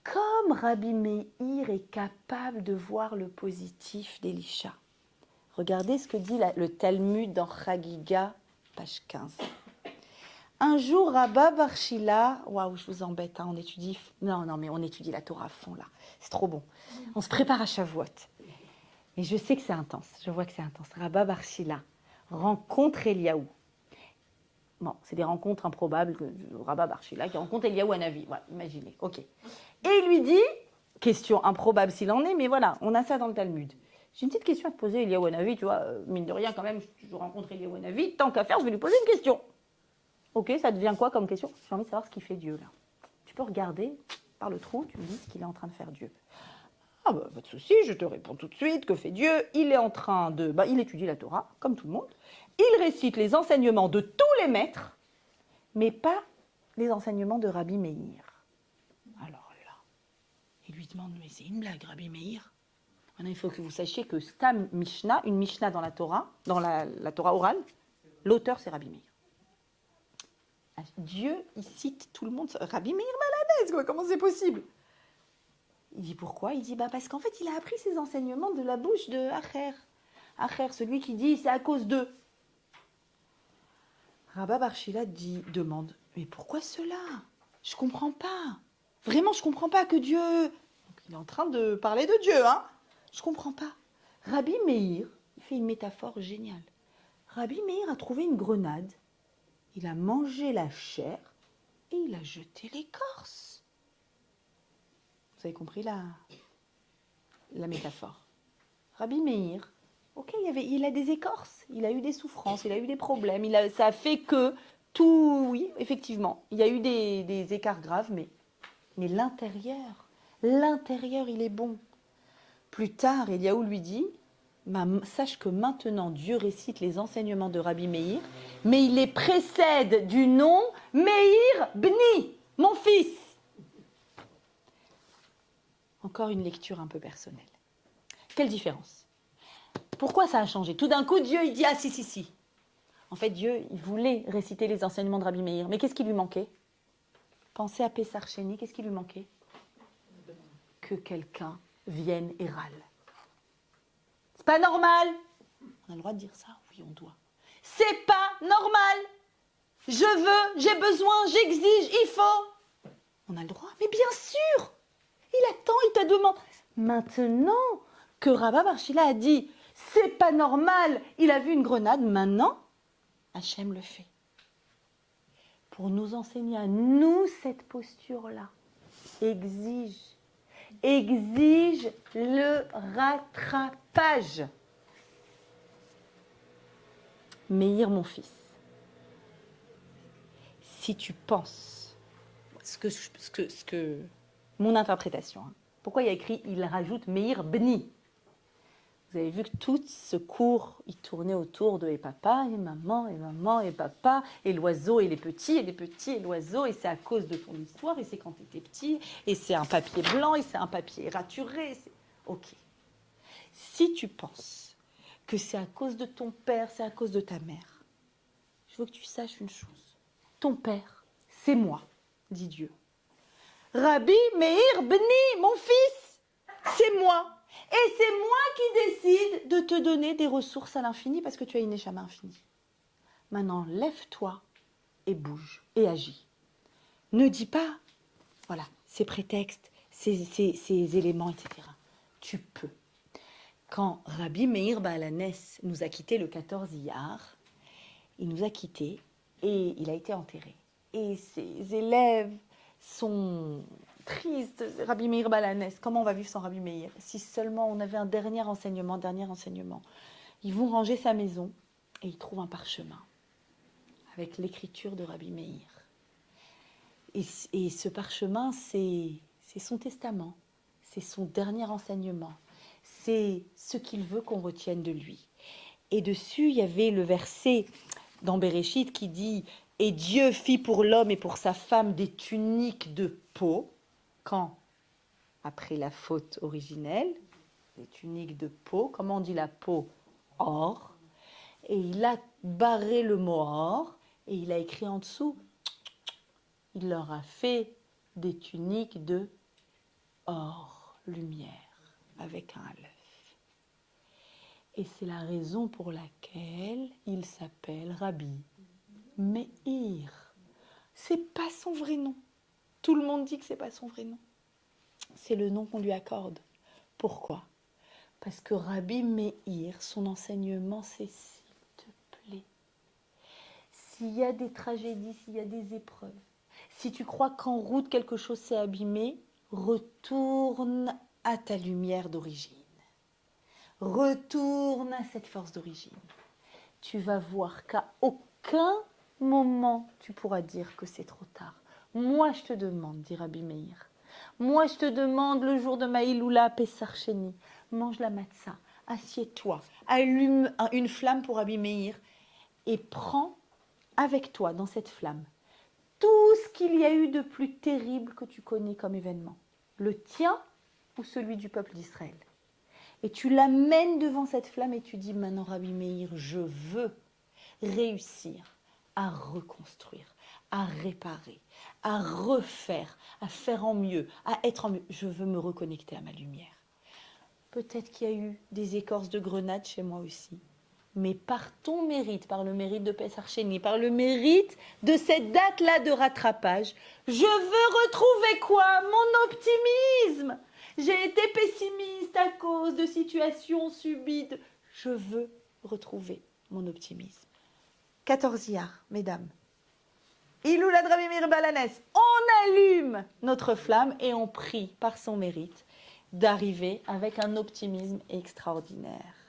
Comme Rabbi Meir est capable de voir le positif d'Elisha. Regardez ce que dit le Talmud dans Chagiga, page 15. Un jour, Rabba Bar Shila, waouh, je vous embête, hein, on étudie, non, mais on étudie la Torah à fond là, c'est trop bon. On se prépare à Shavuot. Et je sais que c'est intense, je vois que c'est intense. Rabba Bar Shila rencontre Eliaou. Bon, c'est des rencontres improbables, Rabba Bar Shila qui rencontre Eliaou Hanavi, voilà, imaginez, ok. Et il lui dit, question improbable s'il en est, mais voilà, on a ça dans le Talmud. J'ai une petite question à te poser, Eliaou Hanavi, tu vois, mine de rien quand même, je rencontre Eliaou Hanavi, tant qu'à faire, je vais lui poser une question. Ok, ça devient quoi comme question? J'ai envie de savoir ce qu'il fait Dieu là. Tu peux regarder par le trou, tu me dis ce qu'il est en train de faire Dieu. Ah bah pas de souci, je te réponds tout de suite, que fait Dieu? Il est en train de, il étudie la Torah, comme tout le monde. Il récite les enseignements de tous les maîtres, mais pas les enseignements de Rabbi Meir. Alors là, il lui demande, mais c'est une blague, Rabbi Meir? Maintenant, il faut que vous sachiez que Stam Mishnah, une Mishnah dans la Torah orale, l'auteur c'est Rabbi Meir. Dieu, il cite tout le monde, Rabbi Meir Baal HaNes, quoi, comment c'est possible? Il dit pourquoi? Il dit parce qu'en fait, il a appris ses enseignements de la bouche de Acher. Acher, celui qui dit c'est à cause d'eux. Rabba Bar Shila demande, mais pourquoi cela? Je comprends pas. Vraiment, je comprends pas que Dieu... Donc, il est en train de parler de Dieu, hein? Je comprends pas. Rabbi Meir, il fait une métaphore géniale. Rabbi Meir a trouvé une grenade. Il a mangé la chair et il a jeté l'écorce. Vous avez compris la métaphore. Rabbi Meir, ok, il a des écorces, il a eu des souffrances, il a eu des problèmes, ça a fait que tout, oui, effectivement, il y a eu des écarts graves, mais l'intérieur, il est bon. Plus tard, Eliaou lui dit, sache que maintenant Dieu récite les enseignements de Rabbi Meir, mais il les précède du nom Meir Bni, mon fils. Encore une lecture un peu personnelle. Quelle différence? Pourquoi ça a changé? Tout d'un coup, Dieu, il dit, ah si. En fait, Dieu, il voulait réciter les enseignements de Rabbi Meir, mais qu'est-ce qui lui manquait? Pensez à Pessar Sheni, qu'est-ce qui lui manquait? Que quelqu'un vienne et râle. C'est pas normal. On a le droit de dire ça? Oui, on doit. C'est pas normal. Je veux, j'ai besoin, j'exige, il faut. On a le droit, mais bien sûr. Il attend, il te demande. Maintenant que Rabba Barshila a dit, c'est pas normal, il a vu une grenade, maintenant, Hachem le fait. Pour nous enseigner à nous cette posture-là. Exige le rattrapage. Meir, mon fils, si tu penses, mon interprétation, hein, pourquoi il y a écrit, il rajoute Meir Bni? Vous avez vu que tout ce cours, il tournait autour de et papa, et maman, et papa, et l'oiseau, et les petits, et l'oiseau, et c'est à cause de ton histoire, et c'est quand tu étais petit, et c'est un papier blanc, et c'est un papier raturé. Ok. Si tu penses que c'est à cause de ton père, c'est à cause de ta mère, je veux que tu saches une chose. Ton père, c'est moi, dit Dieu. Rabbi Meir Bni, mon fils, c'est moi. Et c'est moi qui décide de te donner des ressources à l'infini parce que tu as une neshama infinie. Maintenant, lève-toi et bouge et agis. Ne dis pas, voilà, ces prétextes, ces éléments, etc. Tu peux. Quand Rabbi Meir Baal HaNes nous a quittés le 14 Iyar, il nous a quittés et il a été enterré. Et ses élèves sont tristes. Rabbi Meir Baal HaNes, comment on va vivre sans Rabbi Meir? Si seulement on avait un dernier enseignement. Ils vont ranger sa maison et ils trouvent un parchemin avec l'écriture de Rabbi Meir. Et ce parchemin, c'est son testament, c'est son dernier enseignement, c'est ce qu'il veut qu'on retienne de lui. Et dessus, il y avait le verset dans Bereshit qui dit « Et Dieu fit pour l'homme et pour sa femme des tuniques de peau. » Quand? Après la faute originelle, des tuniques de peau. Comment on dit la peau? Or. Et il a barré le mot or et il a écrit en dessous, il leur a fait des tuniques de or, lumière, avec un aleph. Et c'est la raison pour laquelle il s'appelle Rabbi Meir. C'est pas son vrai nom. Tout le monde dit que c'est pas son vrai nom. C'est le nom qu'on lui accorde. Pourquoi? Parce que Rabbi Meir, son enseignement, c'est s'il te plaît. S'il y a des tragédies, s'il y a des épreuves, si tu crois qu'en route quelque chose s'est abîmé, retourne à ta lumière d'origine. Retourne à cette force d'origine. Tu vas voir qu'à aucun moment tu pourras dire que c'est trop tard. Moi je te demande, dit Rabbi Meir, moi je te demande le jour de Maïloula, Pessar Sheni, mange la matzah, assieds-toi, allume une flamme pour Rabbi Meir et prends avec toi dans cette flamme tout ce qu'il y a eu de plus terrible que tu connais comme événement, le tien ou celui du peuple d'Israël. Et tu l'amènes devant cette flamme et tu dis maintenant Rabbi Meir, je veux réussir à reconstruire, à réparer, à refaire, à faire en mieux, à être en mieux. Je veux me reconnecter à ma lumière. Peut-être qu'il y a eu des écorces de grenade chez moi aussi. Mais par ton mérite, par le mérite de Pessar Sheni, par le mérite de cette date-là de rattrapage, je veux retrouver quoi? Mon optimisme. J'ai été pessimiste à cause de situations subies. Je veux retrouver mon optimisme. 14 Iyar, mesdames. Iloula Dramimir Balanès, on allume notre flamme et on prie par son mérite d'arriver avec un optimisme extraordinaire.